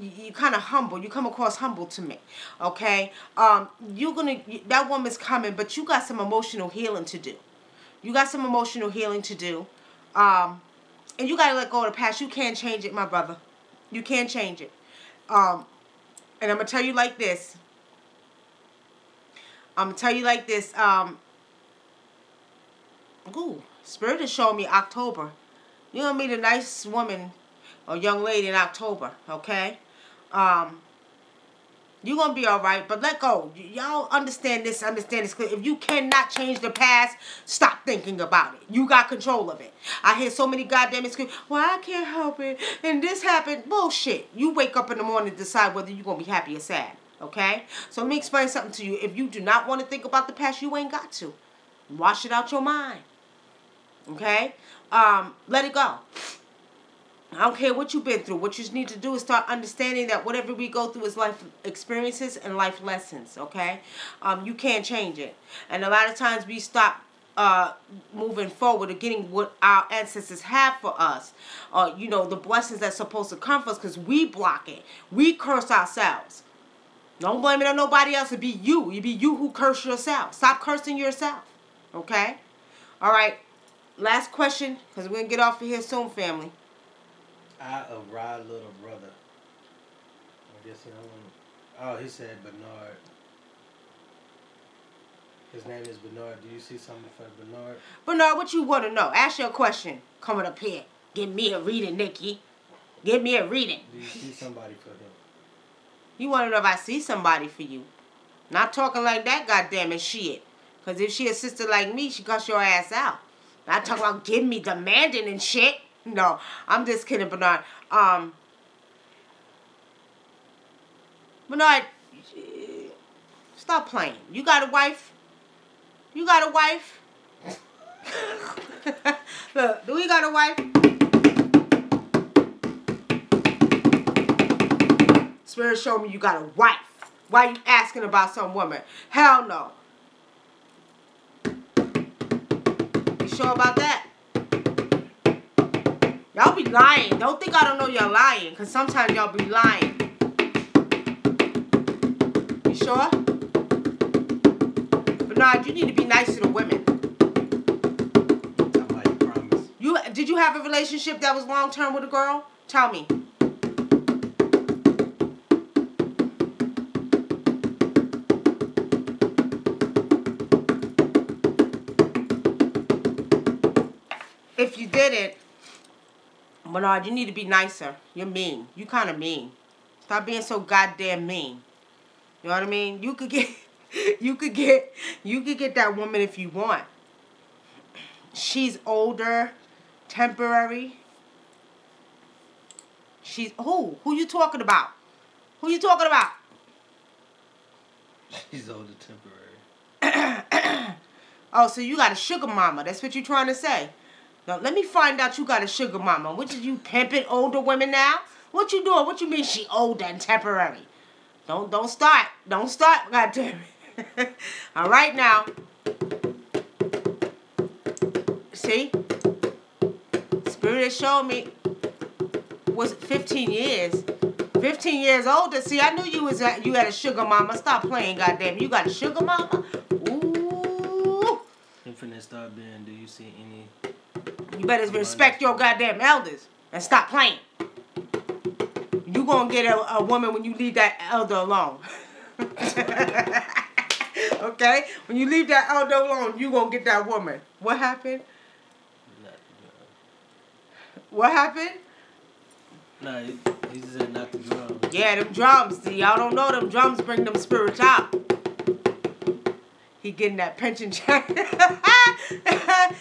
You kind of humble. You come across humble to me. Okay? That woman's coming, but you got some emotional healing to do. You got some emotional healing to do. And you got to let go of the past. You can't change it, my brother. You can't change it. And I'm going to tell you like this. Ooh, Spirit is showing me October. You're going to meet a nice woman or young lady in October, okay? You're going to be all right, but let go. Y'all understand this. If you cannot change the past, stop thinking about it. You got control of it. I hear so many goddamn excuses. Well, I can't help it, and this happened. Bullshit. You wake up in the morning and decide whether you're going to be happy or sad, okay? So let me explain something to you. If you do not want to think about the past, you ain't got to. Wash it out your mind, okay? Let it go. I don't care what you've been through. What you need to do is start understanding that whatever we go through is life experiences and life lessons, okay? You can't change it. And a lot of times we stop moving forward or getting what our ancestors have for us. You know, the blessings that's supposed to come for us, because we block it. We curse ourselves. Don't blame it on nobody else. It be you. It be you who curse yourself. Stop cursing yourself. Okay? All right. Last question, because we're going to get off of here soon, family. I of Rod, little brother. I guess he don't want. Oh, he said Bernard. His name is Bernard. Do you see something for Bernard? Bernard, what you want to know? Ask your question. Coming up here. Give me a reading, Nikki. Give me a reading. Do you see somebody for him? You want to know if I see somebody for you. Not talking like that, goddamn it, shit. Because if she a sister like me, she cuss your ass out. Not talking about give me demanding and shit. No, I'm just kidding, Bernard. Bernard, stop playing. You got a wife? You got a wife? Look, do we got a wife? Spirit showed me you got a wife. Why you asking about some woman? Hell no. You sure about that? Y'all be lying. Don't think I don't know y'all lying, because sometimes y'all be lying. You sure? Bernard, you need to be nice to the women. I might promise. Did you have a relationship that was long-term with a girl? Tell me. If you didn't, Bernard, you need to be nicer. You're mean. You kind of mean. Stop being so goddamn mean. You know what I mean? You could get that woman if you want. She's older, temporary. She's who? Who you talking about? Who you talking about? She's older, temporary. Oh, so you got a sugar mama. That's what you trying to say. Now, let me find out you got a sugar mama. What did you pimping older women now? What you doing? What you mean she older and temporary? Don't start. Don't start, goddamn it. All right now. See? Spirit has shown me. Was it 15 years? 15 years older. See, I knew you had a sugar mama. Stop playing, goddamn. You got a sugar mama? Ooh. Infinite Star Being, do you see any? You better respect your goddamn elders and stop playing. You gonna get a woman when you leave that elder alone. Okay? When you leave that elder alone, you gonna get that woman. What happened? What happened? No, he said not the drums. Yeah, them drums. See, y'all don't know them drums bring them spirits out. He getting that pension check.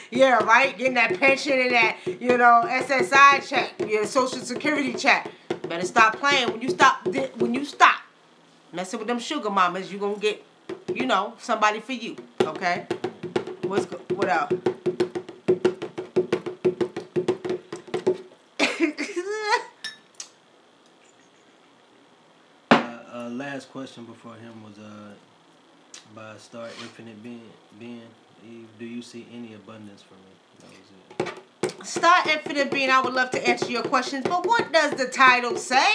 Yeah, right? Getting that pension and that, you know, SSI check. Your Social Security check. Better stop playing. When you stop messing with them sugar mamas, you gonna get, you know, somebody for you. Okay? What else? Last question before him was by Star Infinite Being. Eve, do you see any abundance for me? That was it. Star Infinite Being, I would love to answer your questions, but what does the title say?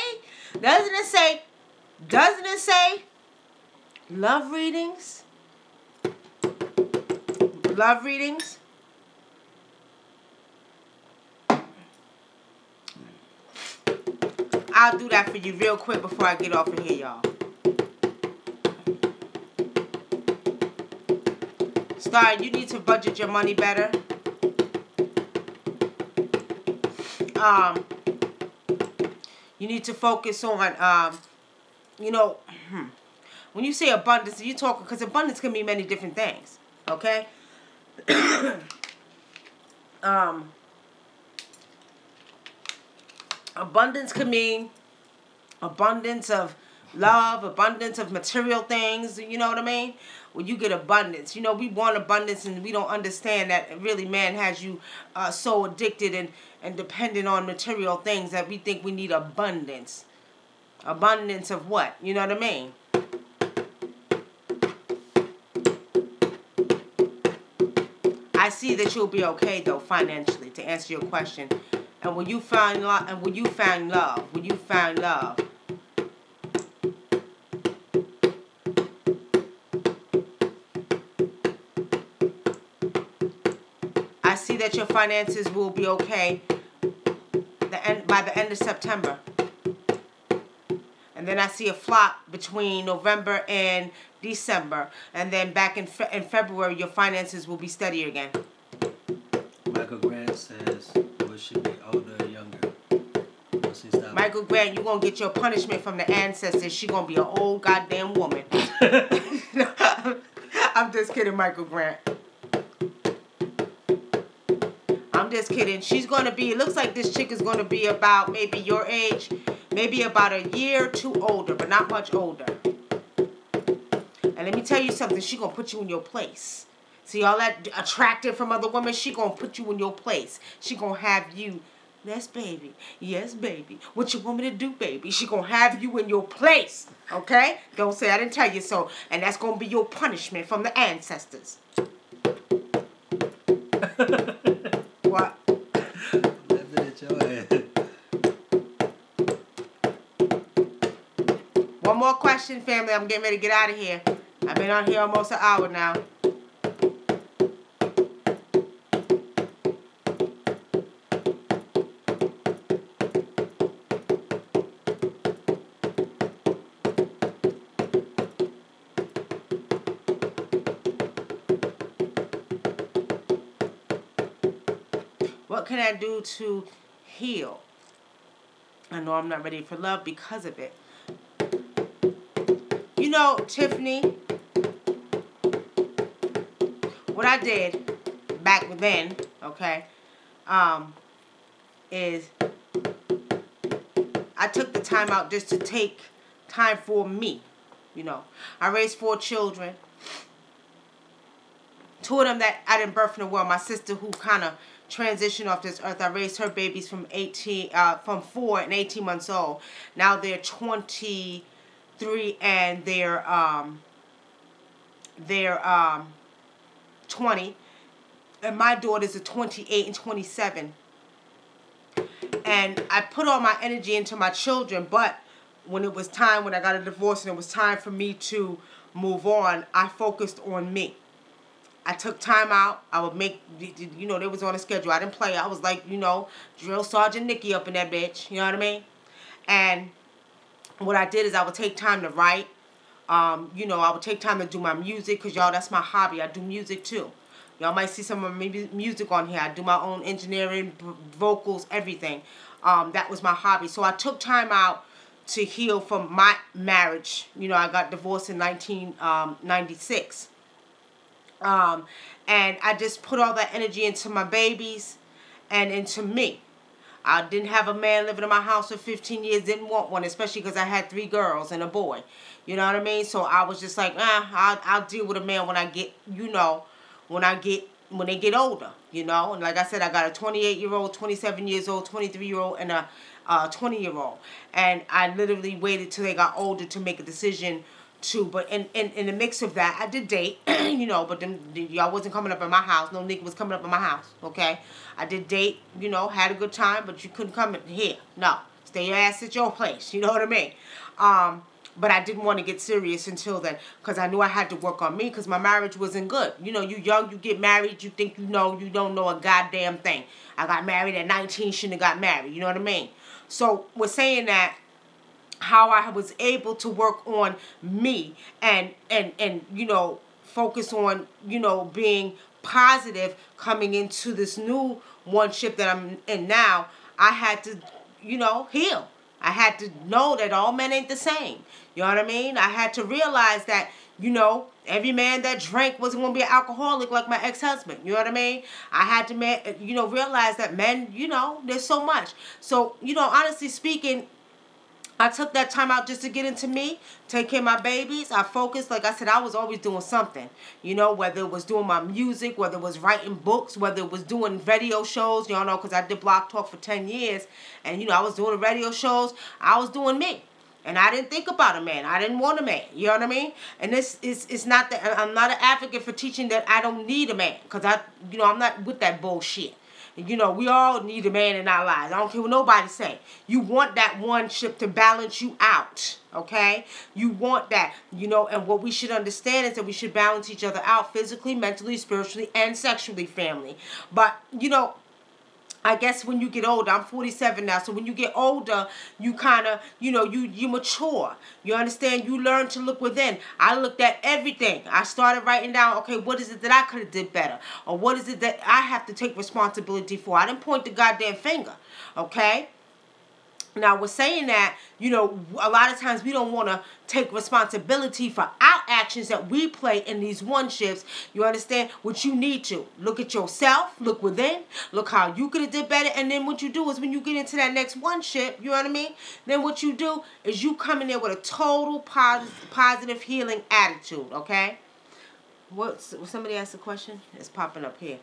Doesn't it say love readings? Love readings? I'll do that for you real quick before I get off of here, y'all. Star, you need to budget your money better. You need to focus on, you know, when you say abundance, you talk, because abundance can mean many different things, okay? Abundance can mean abundance of love, abundance of material things, you know what I mean? When you get abundance, you know, we want abundance and we don't understand that really man has you so addicted and dependent on material things that we think we need abundance. Abundance of what? You know what I mean? I see that you'll be okay though financially. To answer your question, and when you find love, I see that your finances will be okay by the end of September. And then I see a flop between November and December. And then back in February, your finances will be steady again. Michael Grant says, will she be older or younger? Michael Grant, you're going to get your punishment from the ancestors. She's going to be an old goddamn woman. I'm just kidding, Michael Grant. I'm just kidding. She's going to be, it looks like this chick is going to be about maybe your age, maybe about a year or two older, but not much older. And let me tell you something, she's going to put you in your place. See all that attractive from other women, she's going to put you in your place. She's going to have you, yes baby, what you want me to do, baby? She's going to have you in your place, okay? Don't say I didn't tell you so. And that's going to be your punishment from the ancestors. What? One more question, family. I'm getting ready to get out of here. I've been on here almost an hour now. What can I do to heal? I know I'm not ready for love because of it. You know, Tiffany, what I did back then, okay, is I took the time out just to take time for me, you know. I raised 4 children. 2 of them that I didn't birth in the world. My sister who kind of transitioned off this earth. I raised her babies from 4 and 18 months old. Now they're 23 and they're 20. And my daughters are 28 and 27. And I put all my energy into my children, but when it was time, when I got a divorce and it was time for me to move on, I focused on me. I took time out. I would make, you know, they was on a schedule. I didn't play. I was like, you know, Drill Sergeant NICKY up in that bitch. You know what I mean? And what I did is I would take time to write. You know, I would take time to do my music because, y'all, that's my hobby. I do music, too. Y'all might see some of my music on here. I do my own engineering, vocals, everything. That was my hobby. So I took time out to heal from my marriage. You know, I got divorced in 1996. And I just put all that energy into my babies and into me. I didn't have a man living in my house for 15 years, didn't want one, especially because I had 3 girls and a boy. You know what I mean? So I was just like, I'll deal with a man when I get, you know, when they get older, you know. And like I said, I got a 28-year-old, 27 years old, 23-year-old, and a 20-year-old. And I literally waited till they got older to make a decision too. But in the mix of that, I did date, you know, but then y'all wasn't coming up in my house. No nigga was coming up in my house, okay? I did date, you know, had a good time, but you couldn't come in here. No. Stay your ass at your place, you know what I mean? But I didn't want to get serious until then because I knew I had to work on me because my marriage wasn't good. You know, you young, you get married, you think you know, you don't know a goddamn thing. I got married at 19, shouldn't have got married, you know what I mean? So, we're saying that how I was able to work on me and you know, focus on, you know, being positive coming into this new one-ship that I'm in now, I had to, you know, heal. I had to know that all men ain't the same. You know what I mean? I had to realize that, you know, every man that drank wasn't going to be an alcoholic like my ex-husband. You know what I mean? I had to, you know, realize that men, you know, there's so much. So, you know, honestly speaking, I took that time out just to get into me, take care of my babies. I focused. Like I said, I was always doing something. You know, whether it was doing my music, whether it was writing books, whether it was doing radio shows. Y'all know, because I did Block Talk for 10 years. And, you know, I was doing the radio shows. I was doing me. And I didn't think about a man. I didn't want a man. You know what I mean? And this is not that I'm not an advocate for teaching that I don't need a man. Because I'm not with that bullshit. You know, we all need a man in our lives. I don't care what nobody say. You want that one ship to balance you out. Okay? You want that. You know, and what we should understand is that we should balance each other out physically, mentally, spiritually, and sexually, family. But, you know, I guess when you get older, I'm 47 now, so when you get older, you kind of, you know, you mature. You understand? You learn to look within. I looked at everything. I started writing down, okay, what is it that I could have did better? Or what is it that I have to take responsibility for? I didn't point the goddamn finger, okay? Now, we're saying that, you know, a lot of times we don't want to take responsibility for our actions that we play in these one shifts. You understand? What you need to. Look at yourself. Look within. Look how you could have did better. And then what you do is when you get into that next one shift, you know what I mean? Then what you do is you come in there with a total positive healing attitude, okay? Somebody asked a question? It's popping up here.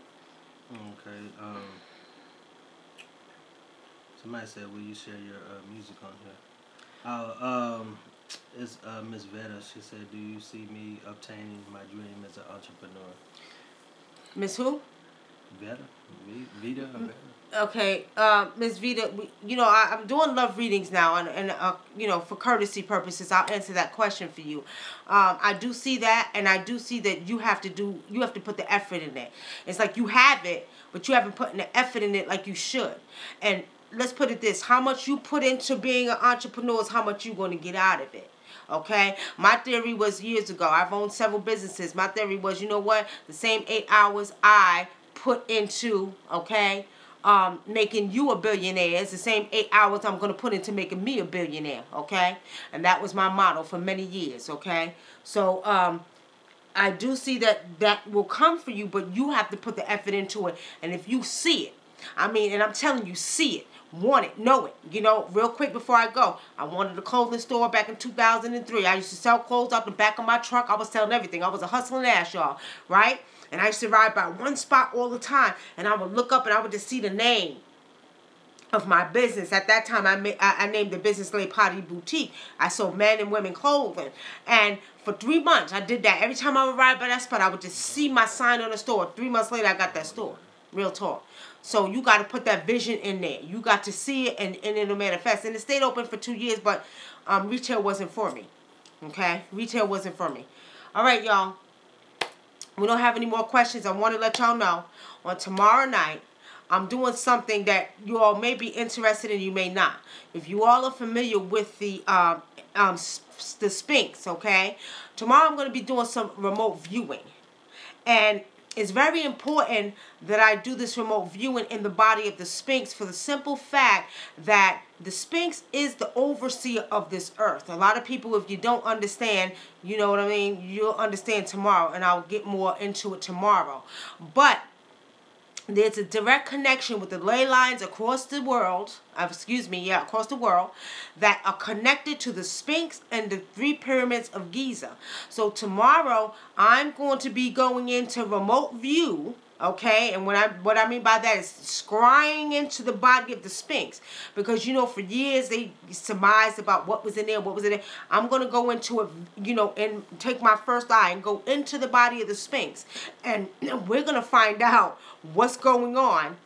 Okay, somebody said, will you share your music on here? It's Miss Veta. She said, do you see me obtaining my dream as an entrepreneur? Miss who? Veta? Vita or Veta? Okay, Miss Vita, you know, I'm doing love readings now, and you know, for courtesy purposes, I'll answer that question for you. I do see that, and I do see that you have to put the effort in it. It's like you have it, but you haven't put the effort in it like you should. And let's put it this, how much you put into being an entrepreneur is how much you're going to get out of it. Okay? My theory was years ago, I've owned several businesses. My theory was, you know what? The same 8 hours I put into, okay, making you a billionaire is the same 8 hours I'm going to put into making me a billionaire. Okay? And that was my motto for many years. Okay? So, I do see that will come for you, but you have to put the effort into it. And if you see it, I mean, and I'm telling you, see it, want it, know it. You know, real quick before I go, I wanted a clothing store back in 2003. I used to sell clothes out the back of my truck. I was selling everything. I was a hustling ass, y'all, right? And I used to ride by one spot all the time, and I would look up and I would just see the name of my business. At that time, I named the business Le Potty Boutique. I sold men and women clothing. And for 3 months, I did that. Every time I would ride by that spot, I would just see my sign on the store. 3 months later, I got that store. Real talk. So you got to put that vision in there. You got to see it, and it'll manifest. And it stayed open for 2 years, but retail wasn't for me. Okay? Retail wasn't for me. All right, y'all. We don't have any more questions. I want to let y'all know on tomorrow night, I'm doing something that you all may be interested in, you may not. If you all are familiar with the Sphinx, okay? Tomorrow I'm going to be doing some remote viewing. And it's very important that I do this remote viewing in the body of the Sphinx for the simple fact that the Sphinx is the overseer of this earth. A lot of people, if you don't understand, you know what I mean, you'll understand tomorrow, and I'll get more into it tomorrow. But there's a direct connection with the ley lines across the world, across the world, that are connected to the Sphinx and the 3 pyramids of Giza. So tomorrow, I'm going to be going into remote view, okay? And what I mean by that is scrying into the body of the Sphinx. Because, you know, for years, they surmised about what was in there, what was in there. I'm going to go into it, you know, and take my first eye and go into the body of the Sphinx. And we're going to find out what's going on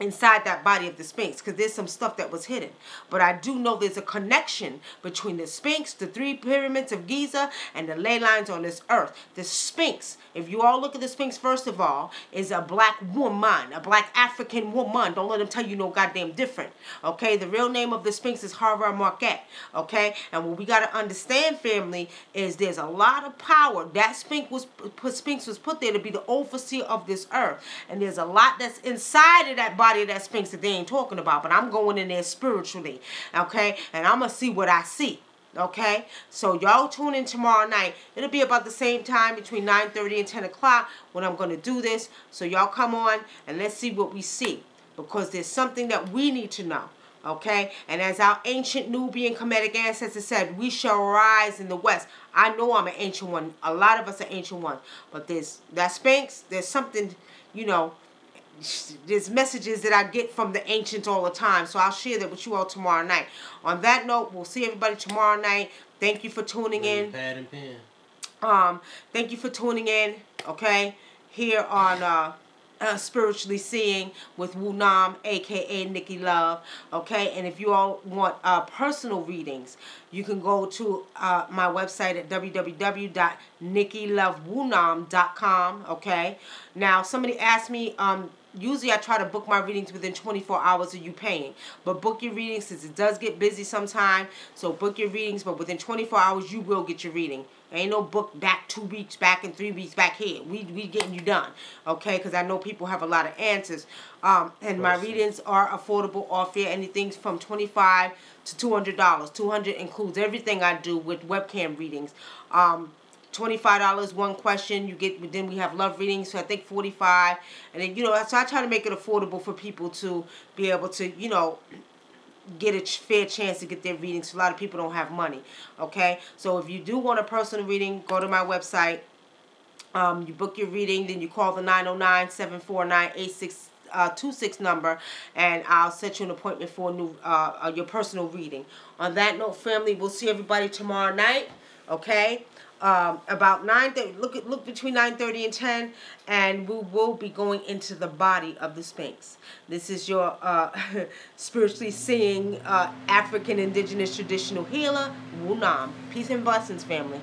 inside that body of the Sphinx, because there's some stuff that was hidden. But I do know there's a connection between the Sphinx, the 3 pyramids of Giza, and the ley lines on this earth. The Sphinx, if you all look at the Sphinx, first of all, is a black woman, a black African woman. Don't let them tell you no goddamn different. Okay, the real name of the Sphinx is Hara Marquette. Okay, and what we got to understand, family, is there's a lot of power. That Sphinx was put there to be the overseer of this earth, and there's a lot that's inside of that body of that Sphinx that they ain't talking about, but I'm going in there spiritually, okay, and I'm gonna see what I see, okay. So y'all tune in tomorrow night. It'll be about the same time, between 9:30 and 10 o'clock, when I'm gonna do this. So y'all come on and let's see what we see, because there's something that we need to know, okay. And as our ancient Nubian Kemetic ancestors said, we shall rise in the west. I know I'm an ancient one. A lot of us are ancient ones, but there's that Sphinx. There's something, you know, there's messages that I get from the ancients all the time. So I'll share that with you all tomorrow night. On that note, we'll see everybody tomorrow night. Thank you for tuning in. Pad and pen. Thank you for tuning in, okay, here on Spiritually Seeing with Wunam, aka Nikki Love, okay. And if you all want personal readings, you can go to my website at www.nickylovewunam.com, okay. Now, somebody asked me, usually I try to book my readings within 24 hours of you paying. But book your readings, since it does get busy sometime. So book your readings, but within 24 hours you will get your reading. There ain't no book back 2 weeks back and 3 weeks back here. We getting you done, okay? Because I know people have a lot of answers. And my readings are affordable off here. Anything from $25 to $200. $200 includes everything I do with webcam readings. $25 one question you get. Then we have love readings, so I think $45, and then so I try to make it affordable for people to be able to get a fair chance to get their readings. A lot of people don't have money, okay. So if you do want a personal reading, go to my website. You book your reading, then you call the 909-749-8626 number, and I'll set you an appointment for your personal reading. On that note, family, we'll see everybody tomorrow night, okay. About 9:30. Look between 9:30 and 10, and we will be going into the body of the Sphinx. This is your spiritually seeing African indigenous traditional healer, Wunam. Peace and blessings, family.